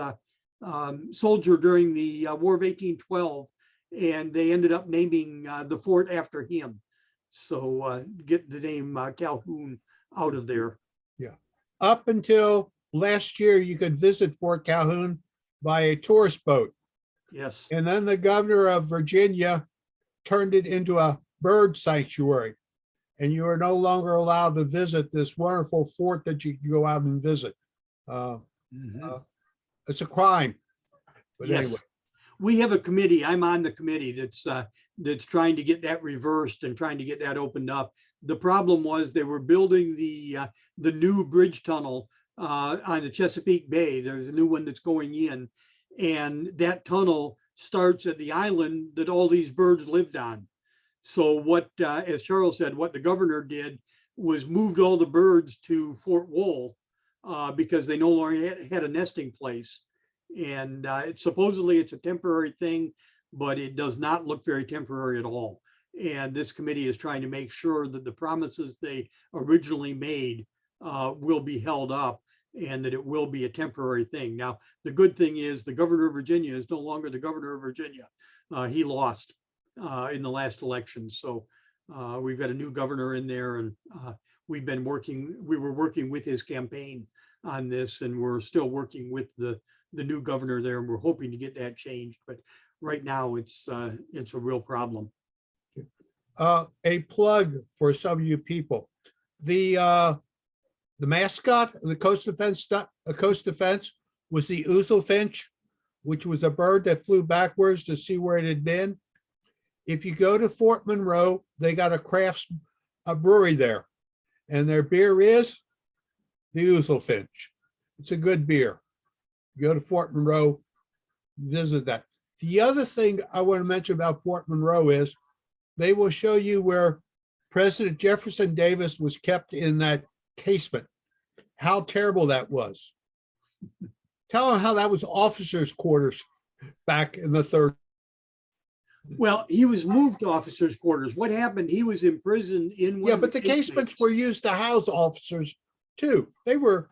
soldier during the War of 1812, and they ended up naming the fort after him. So get the name Calhoun out of there. Yeah. Up until last year, you could visit Fort Calhoun by a tourist boat. Yes. And then the governor of Virginia turned it into a bird sanctuary. And you are no longer allowed to visit this wonderful fort that you can go out and visit. It's a crime. But Yes. anyway. We have a committee. I'm on the committee that's trying to get that reversed and trying to get that opened up. The problem was they were building the new bridge tunnel on the Chesapeake Bay. There's a new one that's going in, and that tunnel starts at the island that all these birds lived on. So what, as Charles said, what the governor did was moved all the birds to Fort Wool because they no longer had a nesting place. And supposedly it's a temporary thing, but it does not look very temporary at all. And this committee is trying to make sure that the promises they originally made will be held up and that it will be a temporary thing. Now, the good thing is the governor of Virginia is no longer the governor of Virginia. He lost in the last election. So we've got a new governor in there, and we were working with his campaign on this, and we're still working with the new governor there, and we're hoping to get that changed. But right now it's a real problem. A plug for some of you people. The mascot of the Coast Defense was the ouzel finch, which was a bird that flew backwards to see where it had been. If you go to Fort Monroe, they got a brewery there, and their beer is the ouzel finch. It's a good beer. You go to Fort Monroe, visit that. The other thing I want to mention about Fort Monroe is they will show you where President Jefferson Davis was kept in that casement, how terrible that was. Tell them how that was officers' quarters back in the third. Well, he was moved to officers' quarters. What happened? He was imprisoned in one. Yeah, but the casements were used to house officers too. They were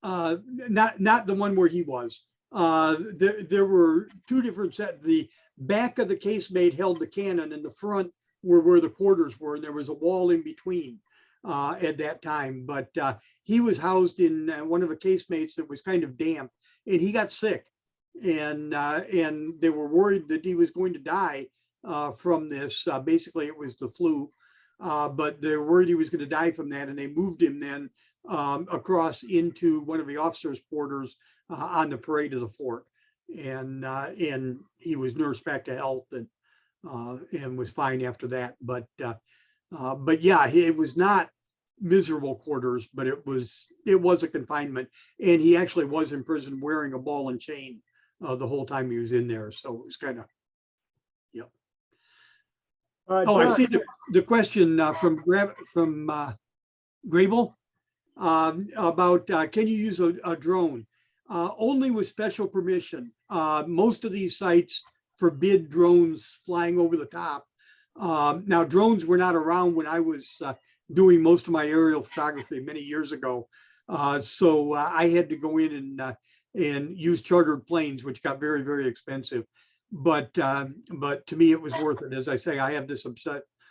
not the one where he was. There were two different sets. The back of the casemate held the cannon, and the front were where the quarters were, and there was a wall in between at that time. But he was housed in one of the casemates that was kind of damp, and he got sick, and they were worried that he was going to die from this. Basically, it was the flu. But they were worried he was going to die from that, and they moved him then across into one of the officers' quarters on the parade of the fort, and he was nursed back to health and was fine after that. But yeah, it was not miserable quarters, but it was a confinement, and he actually was in prison wearing a ball and chain the whole time he was in there. So it was kind of, yeah. I see the question from Grable about can you use a drone? Only with special permission. Most of these sites forbid drones flying over the top. Now, drones were not around when I was doing most of my aerial photography many years ago. So I had to go in and use chartered planes, which got very, very expensive. But to me, it was worth it. As I say, I have this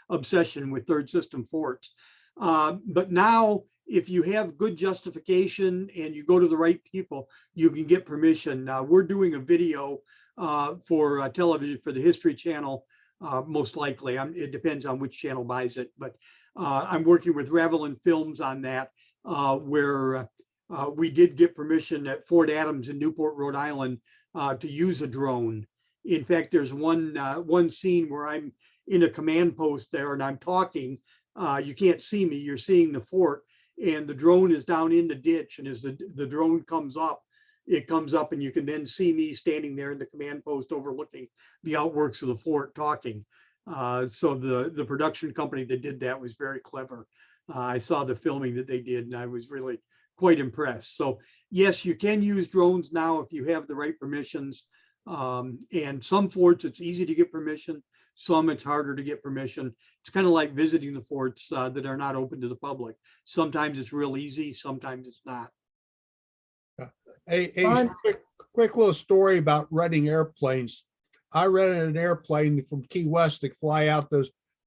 obsession with third system forts. But now, if you have good justification and you go to the right people, you can get permission. We're doing a video for television for the History Channel, most likely. It depends on which channel buys it. But I'm working with Ravelin Films on that, where we did get permission at Fort Adams in Newport, Rhode Island, to use a drone. In fact, there's one scene where I'm in a command post there and I'm talking. You can't see me, you're seeing the fort, and the drone is down in the ditch. And as the drone comes up, it comes up and you can then see me standing there in the command post overlooking the outworks of the fort talking. So the production company that did that was very clever. I saw the filming that they did and I was really quite impressed. So yes, you can use drones now if you have the right permissions. And some forts, it's easy to get permission. Some it's harder to get permission. It's kind of like visiting the forts that are not open to the public. Sometimes it's real easy, sometimes it's not. A quick little story about renting airplanes. I rented an airplane from Key West to fly out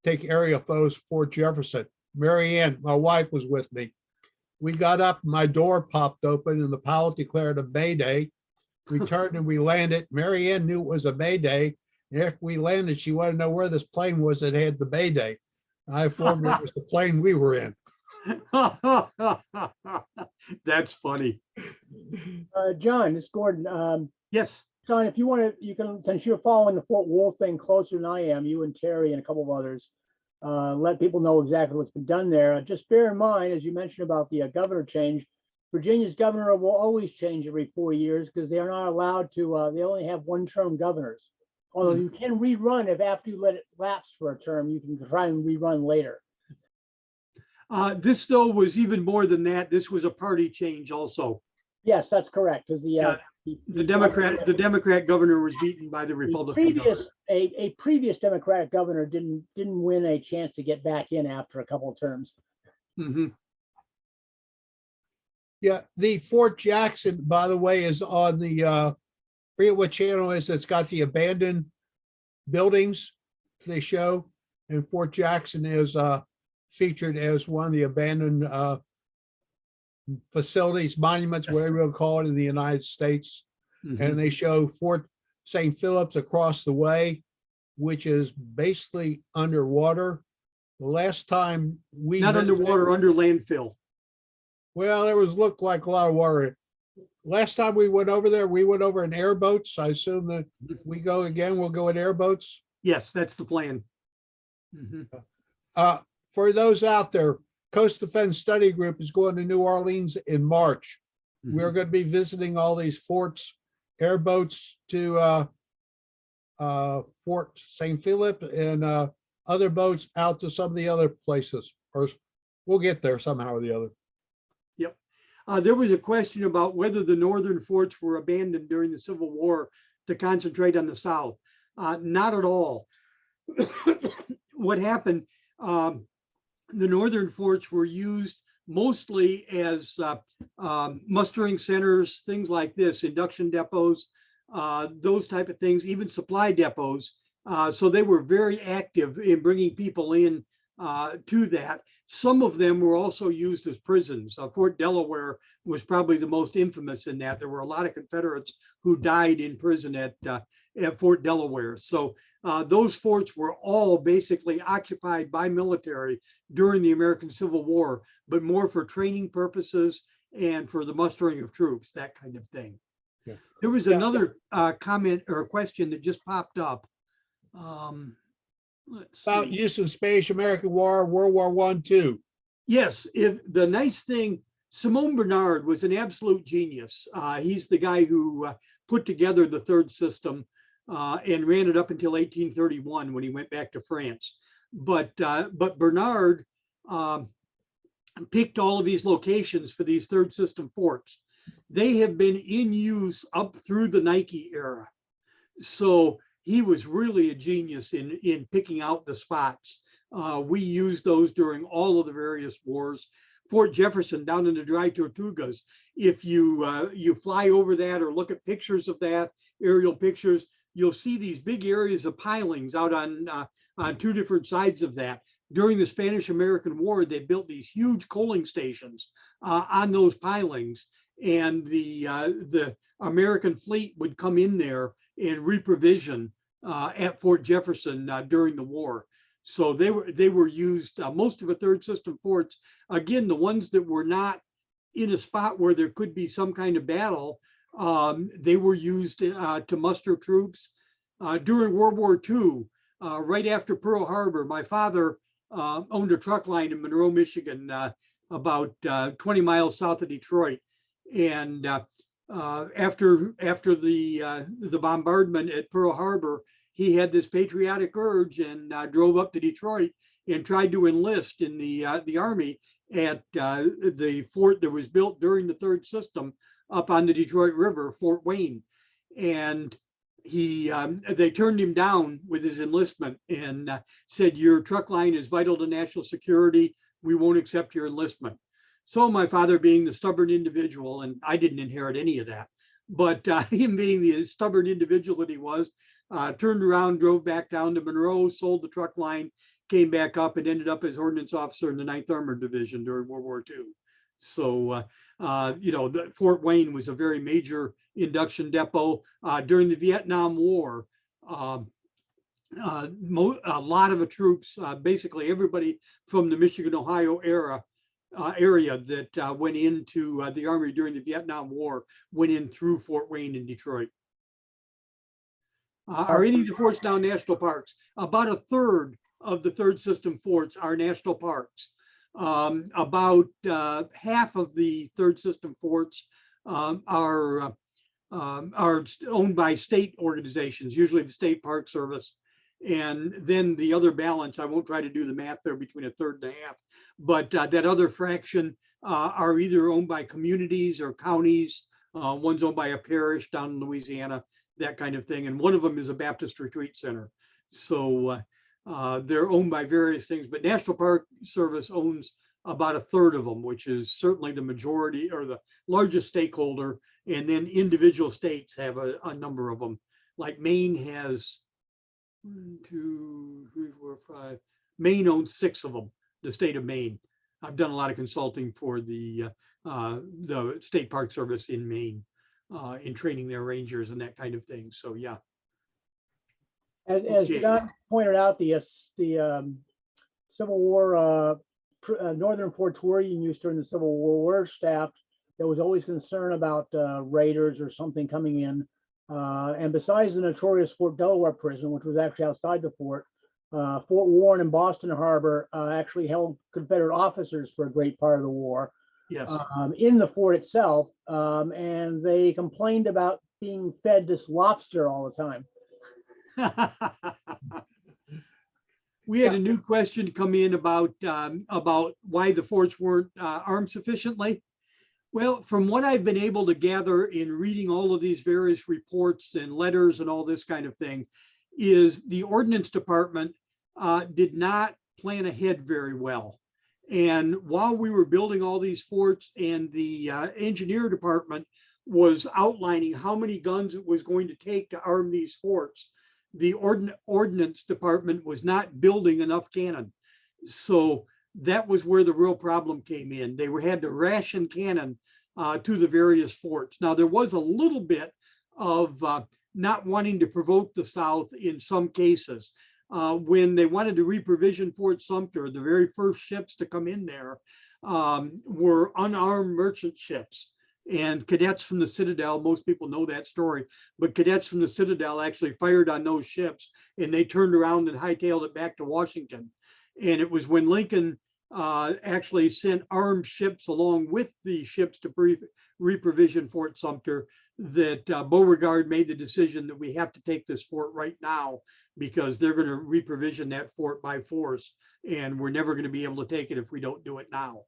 take aerial photos for Fort Jefferson. Mary Ann, my wife, was with me. We got up, my door popped open, and the pilot declared a Mayday. We turned and we landed. Mary Ann knew it was a Mayday, And after we landed, she wanted to know where this plane was that had the Bay Day. And I informed her it was the plane we were in. That's funny. John, it's Gordon. Yes. John, if you want to, you can, since you're following the Fort Wolf thing closer than I am, you and Terry and a couple of others, let people know exactly what's been done there. Just bear in mind, as you mentioned about the governor change, Virginia's governor will always change every 4 years because they are not allowed to, they only have one-term governors. Although you can rerun if after you let it lapse for a term, you can try and rerun later. This though was even more than that. This was a party change also. Yes, that's correct. Because the Democrat governor was beaten by the Republican governor. A previous Democratic governor didn't win a chance to get back in after a couple of terms. Mm-hmm. Yeah, the Fort Jackson, by the way, is on the forget what channel it is. It's got the abandoned buildings they show, and Fort Jackson is featured as one of the abandoned facilities, monuments, Yes. whatever you call it, in the United States. Mm-hmm. And they show Fort St. Philip's across the way, which is basically underwater. The last time we Not underwater, under landfill. well, there looked like a lot of water. Last time we went over there, we went over in airboats. I assume that we go again, we'll go in airboats. Yes, that's the plan. Mm-hmm. For those out there, Coast Defense Study Group is going to New Orleans in March. We're going to be visiting all these forts, airboats to Fort St. Philip and other boats out to some of the other places, or we'll get there somehow or the other. Yep. There was a question about whether the northern forts were abandoned during the Civil War to concentrate on the South. Not at all. What happened, the northern forts were used mostly as mustering centers, things like this, induction depots, those type of things, even supply depots. So they were very active in bringing people in to that. Some of them were also used as prisons. Fort Delaware was probably the most infamous in that. There were a lot of Confederates who died in prison at Fort Delaware. So those forts were all basically occupied by military during the American Civil War, but more for training purposes and for the mustering of troops, that kind of thing. Yeah. There was another comment or question that just popped up. Let's About see. use of Spanish-American War, World War I, II. Yes, if the nice thing, Simon Bernard was an absolute genius. He's the guy who put together the third system and ran it up until 1831 when he went back to France. But Bernard picked all of these locations for these third system forts. They have been in use up through the Nike era. So he was really a genius in picking out the spots. We used those during all of the various wars. Fort Jefferson down in the Dry Tortugas, if you fly over that or look at pictures of that, aerial pictures, you'll see these big areas of pilings out on two different sides of that. During the Spanish-American War, they built these huge coaling stations on those pilings, and the American fleet would come in there and reprovision at Fort Jefferson during the war. So they were used, most of the third system forts, again, the ones that were not in a spot where there could be some kind of battle, they were used to muster troops. During World War II, right after Pearl Harbor, my father owned a truck line in Monroe, Michigan, about 20 miles south of Detroit. And after the bombardment at Pearl Harbor, he had this patriotic urge and drove up to Detroit and tried to enlist in the Army at the fort that was built during the third system up on the Detroit River, Fort Wayne. And they turned him down with his enlistment and said, "Your truck line is vital to national security. We won't accept your enlistment." So my father, being the stubborn individual, and I didn't inherit any of that, but him being the stubborn individual that he was, turned around, drove back down to Monroe, sold the truck line, came back up, and ended up as ordnance officer in the 9th Armored Division during World War II. So, Fort Wayne was a very major induction depot. During the Vietnam War, a lot of the troops, basically everybody from the Michigan-Ohio area that went into the Army during the Vietnam War went in through Fort Wayne in Detroit. Are any of the forts now national parks? About a third of the third system forts are national parks. About half of the third system forts are owned by state organizations, usually the State Park Service. And then the other balance, I won't try to do the math there, between a third and a half, but that other fraction are either owned by communities or counties. One's owned by a parish down in Louisiana, that kind of thing. And one of them is a Baptist retreat center. So they're owned by various things, but National Park Service owns about a third of them, which is certainly the majority or the largest stakeholder. And then individual states have a number of them. Like Maine has 1, 2, 3, 4, 5. Maine owns 6 of them, the state of Maine. I've done a lot of consulting for the State Park Service in Maine in training their rangers and that kind of thing. So, yeah. As Scott pointed out, the Civil War northern forts were in use during the Civil War were staffed. There was always concern about raiders or something coming in. And besides the notorious Fort Delaware prison, which was actually outside the fort, Fort Warren and Boston Harbor actually held Confederate officers for a great part of the war. Yes. In the fort itself, and they complained about being fed this lobster all the time. We had a new question come in about why the forts weren't armed sufficiently. Well, from what I've been able to gather in reading all of these various reports and letters and all this kind of thing, is the Ordnance Department did not plan ahead very well. And while we were building all these forts and the engineer department was outlining how many guns it was going to take to arm these forts, the Ordnance Department was not building enough cannon. So that was where the real problem came in. They had to ration cannon to the various forts. Now, there was a little bit of not wanting to provoke the South in some cases. When they wanted to reprovision Fort Sumter, the very first ships to come in there were unarmed merchant ships. And cadets from the Citadel, most people know that story, but cadets from the Citadel actually fired on those ships and they turned around and hightailed it back to Washington. And it was when Lincoln actually sent armed ships along with the ships to reprovision Fort Sumter that Beauregard made the decision that we have to take this fort right now because they're going to reprovision that fort by force and we're never going to be able to take it if we don't do it now.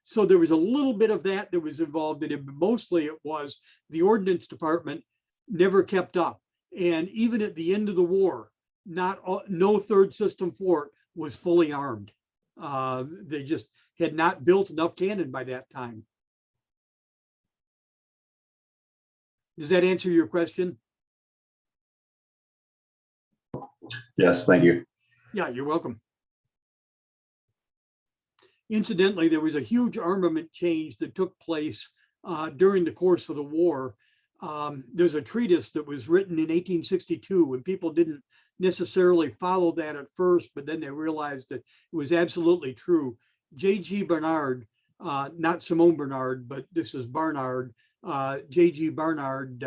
So there was a little bit of that was involved in it, but mostly it was the Ordnance Department never kept up. And even at the end of the war, no third system fort was fully armed. They just had not built enough cannon by that time. Does that answer your question? Yes, thank you. Yeah, you're welcome. Incidentally, there was a huge armament change that took place during the course of the war. There's a treatise that was written in 1862 and people didn't necessarily follow that at first, but then they realized that it was absolutely true. J.G. Barnard, not Simone Bernard, but this is Barnard, J.G. Barnard,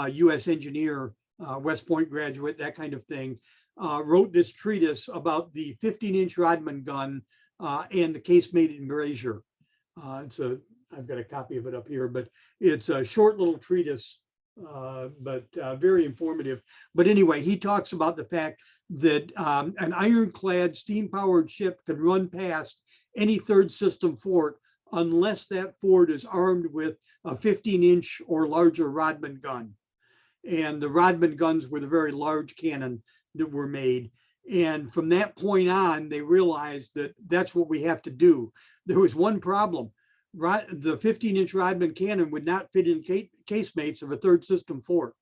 U.S. engineer, West Point graduate, that kind of thing, wrote this treatise about the 15-inch Rodman gun and the casemate embrasure. I've got a copy of it up here, but it's a short little treatise, but very informative. But anyway, he talks about the fact that an ironclad steam-powered ship can run past any third system fort unless that fort is armed with a 15-inch or larger Rodman gun. And the Rodman guns were the very large cannon that were made. And from that point on, they realized that that's what we have to do. There was one problem. The 15-inch Rodman cannon would not fit in casemates of a third system fort.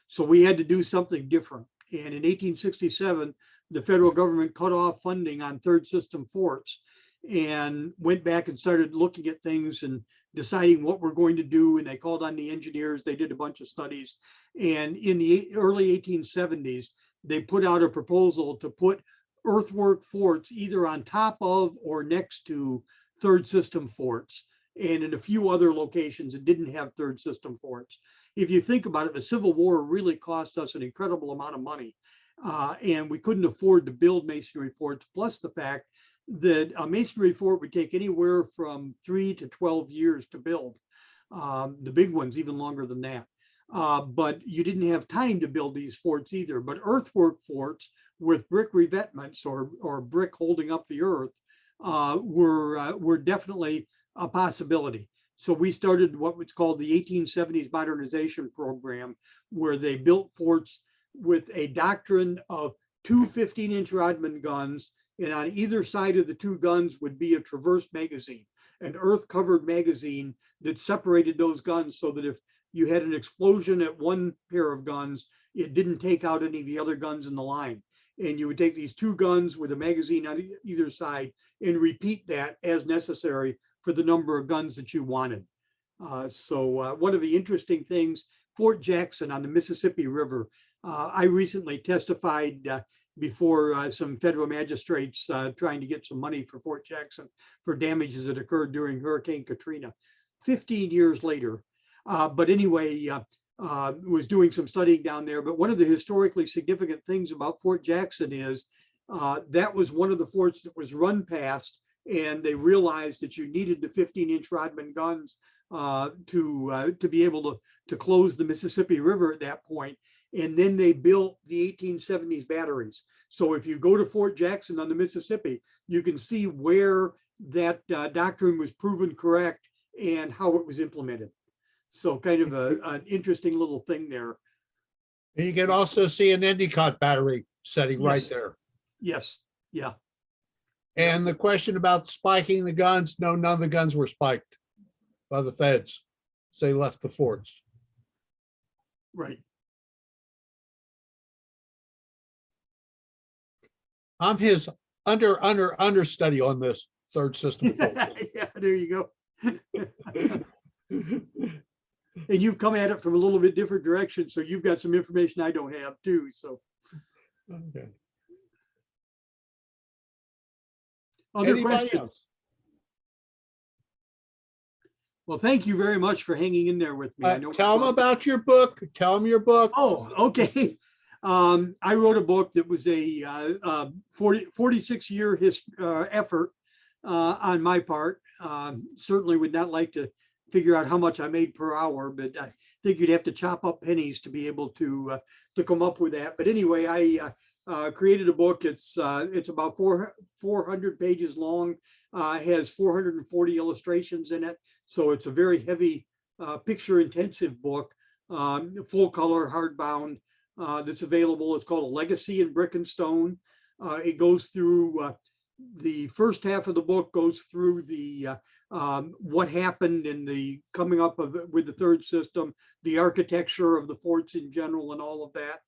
So we had to do something different. And in 1867, the federal government cut off funding on third system forts and went back and started looking at things and deciding what we're going to do. And they called on the engineers. They did a bunch of studies. And in the early 1870s, they put out a proposal to put earthwork forts either on top of or next to third system forts. And in a few other locations, it didn't have third system forts. If you think about it, the Civil War really cost us an incredible amount of money. And we couldn't afford to build masonry forts, plus the fact that a masonry fort would take anywhere from 3 to 12 years to build. The big ones, even longer than that. But you didn't have time to build these forts either. But earthwork forts with brick revetments or brick holding up the earth were definitely a possibility. So we started what was called the 1870s Modernization Program, where they built forts with a doctrine of 2 15-inch Rodman guns, and on either side of the 2 guns would be a traverse magazine, an earth-covered magazine that separated those guns so that if you had an explosion at one pair of guns, it didn't take out any of the other guns in the line. And you would take these 2 guns with a magazine on either side and repeat that as necessary for the number of guns that you wanted. So one of the interesting things, Fort Jackson on the Mississippi River, I recently testified before some federal magistrates trying to get some money for Fort Jackson for damages that occurred during Hurricane Katrina, 15 years later. But anyway, was doing some studying down there. But one of the historically significant things about Fort Jackson is that was one of the forts that was run past, and they realized that you needed the 15-inch Rodman guns to be able to close the Mississippi River at that point. And then they built the 1870s batteries. So if you go to Fort Jackson on the Mississippi, you can see where that doctrine was proven correct and how it was implemented. So kind of an interesting little thing there. And you can also see an Endicott battery setting right there. Yes. Yeah. And the question about spiking the guns, no, none of the guns were spiked by the feds. So they left the forts. Right. I'm his understudy on this third system. Yeah, there you go. And you've come at it from a little bit different direction, so you've got some information I don't have too. So, Okay. other Anybody questions? else? Well, thank you very much for hanging in there with me. I know. Tell them about your book. Tell them your book. Oh, okay. I wrote a book that was a 46-year effort on my part. Certainly would not like to figure out how much I made per hour, but I think you'd have to chop up pennies to be able to come up with that. But anyway, I created a book. It's about 400 pages long. Has 440 illustrations in it, so it's a very heavy picture-intensive book, full color, hardbound. That's available. It's called A Legacy in Brick and Stone. It goes through the first half of the book goes through the what happened in the coming up with the third system, the architecture of the forts in general, and all of that.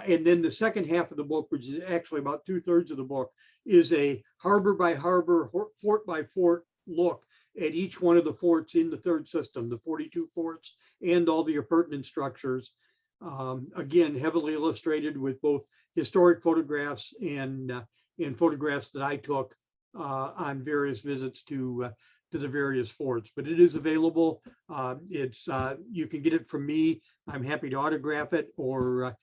And then the second half of the book, which is actually about 2/3 of the book, is a harbor by harbor, fort by fort look at each one of the forts in the third system, the 42 forts and all the appurtenant structures. Again, heavily illustrated with both historic photographs and photographs that I took on various visits to the various forts. But it is available. You can get it from me. I'm happy to autograph it, or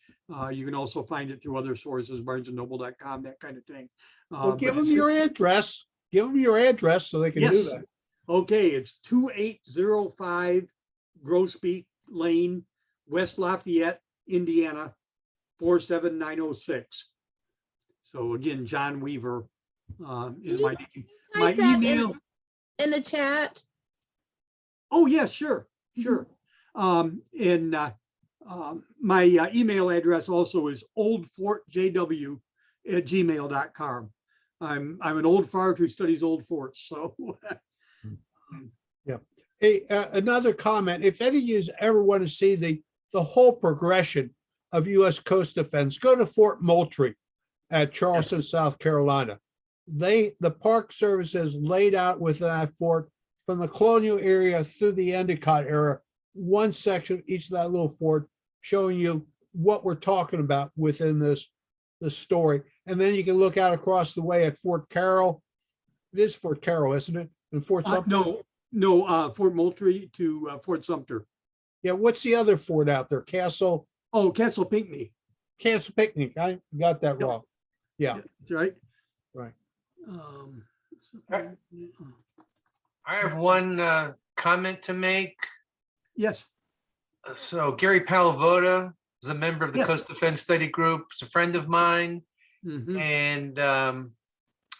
you can also find it through other sources, barnesandnoble.com, that kind of thing. Well, give them your address. Give them your address so they can do that. Okay, it's 2805 Grosbeak Lane, West Lafayette, Indiana, 47906. So again, John Weaver is my name. My email in the chat. Oh yes, sure. And my email address also is oldfortjw@gmail.com. I'm an old fart who studies old forts. So yeah. Hey, another comment. If any of you ever want to see the whole progression of U.S. coast defense, go to Fort Moultrie at Charleston, South Carolina. The Park Service has laid out with that fort from the colonial area through the Endicott era, one section, each of that little fort, showing you what we're talking about within this the story. And then you can look out across the way at Fort Carroll. It is Fort Carroll, isn't it? And Fort Sumter. No, Fort Moultrie to Fort Sumter. Yeah, what's the other fort out there? Castle Oh, Castle Pinckney. Picnic. I got that Yep. wrong. Yeah, That's right. right. I have one comment to make. Yes. So Gary Palavoda is a member of the Yes. Coast Defense Study Group. He's a friend of mine. Mhm. And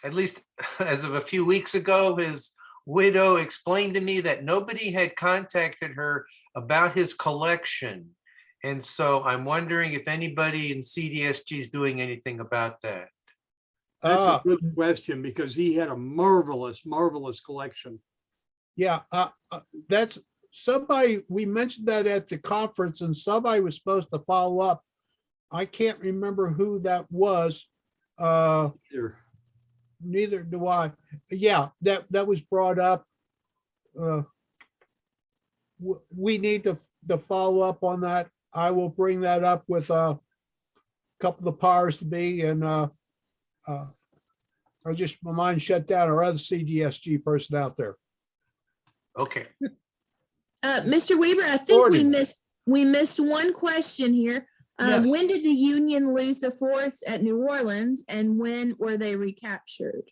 at least as of a few weeks ago, his widow explained to me that nobody had contacted her about his collection. And so I'm wondering if anybody in CDSG is doing anything about that. That's a good question because he had a marvelous, marvelous collection. Yeah, that's somebody, we mentioned that at the conference and somebody was supposed to follow up. I can't remember who that was. Here. Neither do I. Yeah, that was brought up. We need to follow up on that. I will bring that up with a couple of powers to be, and I just, my mind shut down, our other CDSG person out there. Okay. Mr. Weaver, I think Gordon. we missed one question here. Yes. When did the Union lose the forts at New Orleans, and when were they recaptured?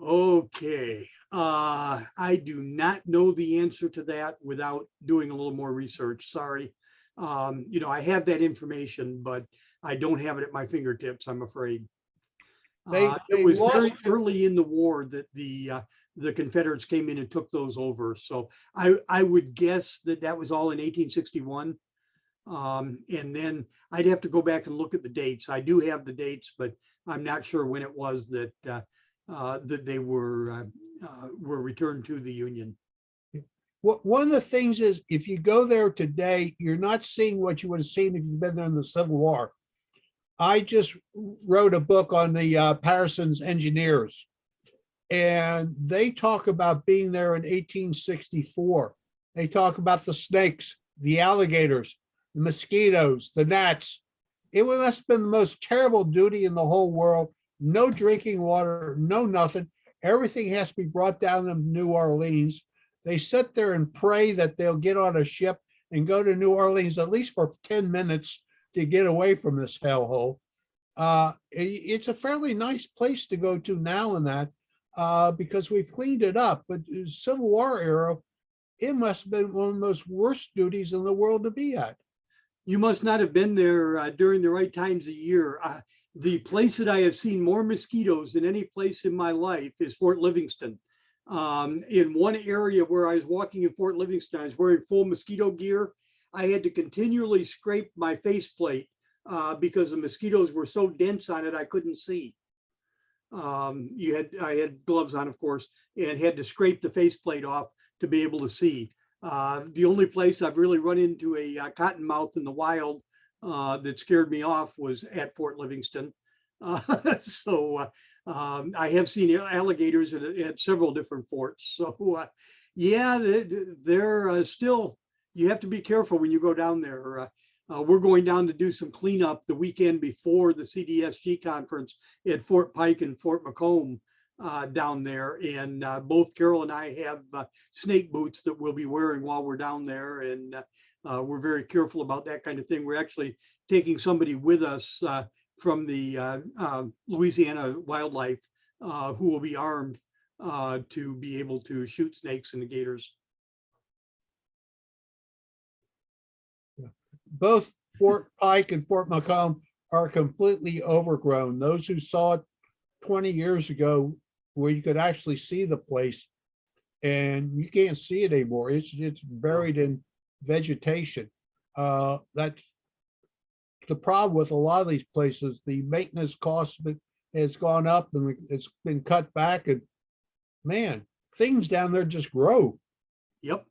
Okay. I do not know the answer to that without doing a little more research. Sorry. I have that information, but I don't have it at my fingertips, I'm afraid. They It was very lost- early in the war that the Confederates came in and took those over. So I would guess that was all in 1861. And then I'd have to go back and look at the dates. I do have the dates, but I'm not sure when it was that that they were returned to the Union. One of the things is, if you go there today, you're not seeing what you would have seen if you've been there in the Civil War. I just wrote a book on the Patterson's engineers, and they talk about being there in 1864. They talk about the snakes, the alligators, the mosquitoes, the gnats. It must have been the most terrible duty in the whole world. No drinking water, no nothing. Everything has to be brought down to New Orleans. They sit there and pray that they'll get on a ship and go to New Orleans at least for 10 minutes to get away from this hellhole. It's a fairly nice place to go to now in that because we've cleaned it up. But Civil War era, it must have been one of the most worst duties in the world to be at. You must not have been there during the right times of year. The place that I have seen more mosquitoes than any place in my life is Fort Livingston. In one area where I was walking in Fort Livingston, I was wearing full mosquito gear. I had to continually scrape my faceplate because the mosquitoes were so dense on it, I couldn't see. I had gloves on, of course, and had to scrape the faceplate off to be able to see. The only place I've really run into a cottonmouth in the wild that scared me off was at Fort Livingston. So I have seen alligators at several different forts. So yeah, they're still, you have to be careful when you go down there. We're going down to do some cleanup the weekend before the CDSG conference at Fort Pike and Fort Macomb down there. And both Carol and I have snake boots that we'll be wearing while we're down there. And we're very careful about that kind of thing. We're actually taking somebody with us from the Louisiana Wildlife who will be armed to be able to shoot snakes and gators. Both Fort Pike and Fort Macomb are completely overgrown. Those who saw it 20 years ago, where you could actually see the place, and you can't see it anymore. It's buried in vegetation. That's the problem with a lot of these places. The maintenance cost has gone up and it's been cut back, and man, things down there just grow. Yep.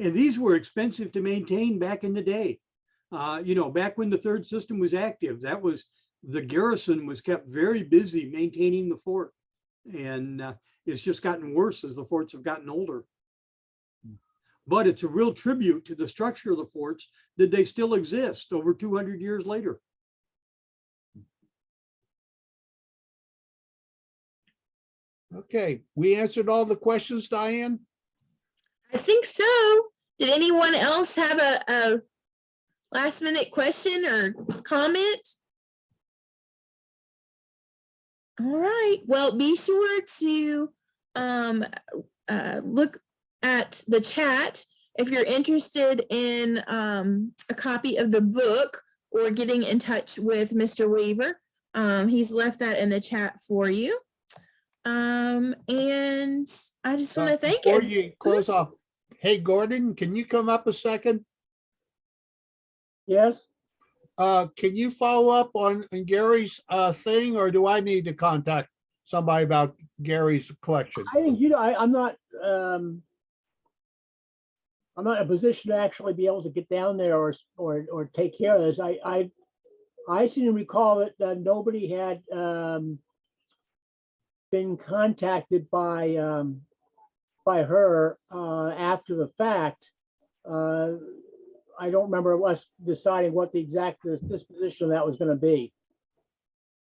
And these were expensive to maintain back in the day. Back when the third system was active, the garrison was kept very busy maintaining the fort. And it's just gotten worse as the forts have gotten older. But it's a real tribute to the structure of the forts that they still exist over 200 years later. Okay, we answered all the questions, Diane? I think so. Did anyone else have a last minute question or comment? All right. Well, be sure to look at the chat if you're interested in a copy of the book or getting in touch with Mr. Weaver. He's left that in the chat for you. And I just want to thank Before you. you close off, hey, Gordon, can you come up a second? Yes, Can you follow up on Gary's thing, or do I need to contact somebody about Gary's collection? I think I'm not in a position to actually be able to get down there or take care of this. I seem to recall that nobody had been contacted by her after the fact. I don't remember us deciding what the exact disposition of that was going to be.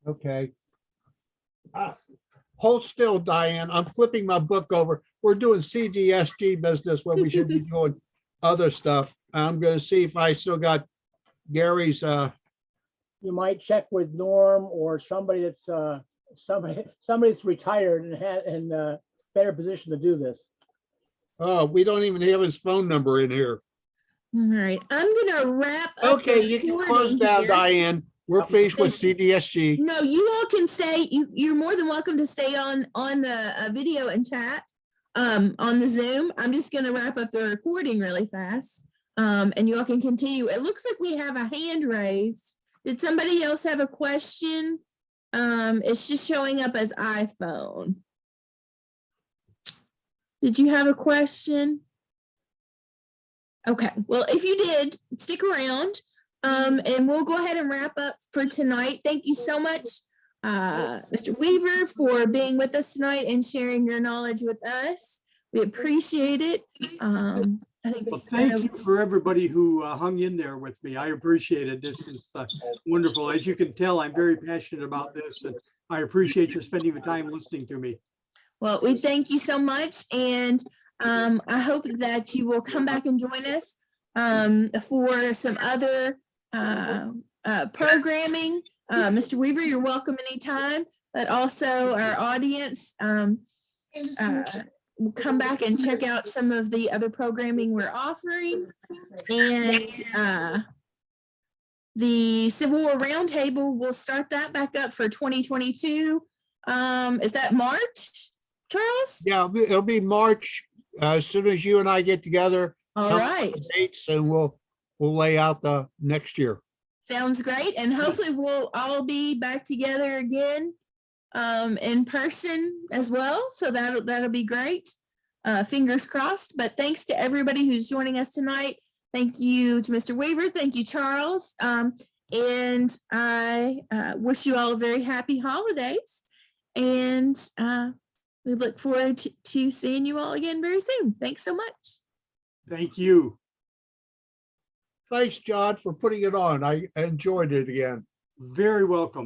Okay. Hold still, Diane. I'm flipping my book over. We're doing CDSG business when we should be doing other stuff. I'm going to see if I still got Gary's. You might check with Norm or somebody that's somebody that's retired and had in better position to do this. Oh, we don't even have his phone number in here. All right. I'm going to wrap up. Okay, the you can close recording down, here. Diane. We're finished with CDSG. No, you all can say you're more than welcome to stay on the video and chat on the Zoom. I'm just going to wrap up the recording really fast, and you all can continue. It looks like we have a hand raised. Did somebody else have a question? It's just showing up as iPhone. Did you have a question? Okay, well, if you did, stick around. And we'll go ahead and wrap up for tonight. Thank you so much, Mr. Weaver, for being with us tonight and sharing your knowledge with us. We appreciate it. I think Well, thank you for everybody who hung in there with me. I appreciate it. This is wonderful. As you can tell, I'm very passionate about this, and I appreciate you spending the time listening to me. Well, we thank you so much, and I hope that you will come back and join us for some other programming. Mr. Weaver, you're welcome anytime, but also our audience will come back and check out some of the other programming we're offering. And the Civil War Roundtable, we'll start that back up for 2022. Is that March, Charles? Yeah, it'll be March, as soon as you and I get together. All come up with right. the dates, and we'll lay out the next year. Sounds great. And hopefully we'll all be back together again in person as well. So that'll be great. Fingers crossed. But thanks to everybody who's joining us tonight. Thank you to Mr. Weaver. Thank you, Charles. And I wish you all a very happy holidays. And we look forward to seeing you all again very soon. Thanks so much. Thank you. Thanks, John, for putting it on. I enjoyed it again. Very welcome.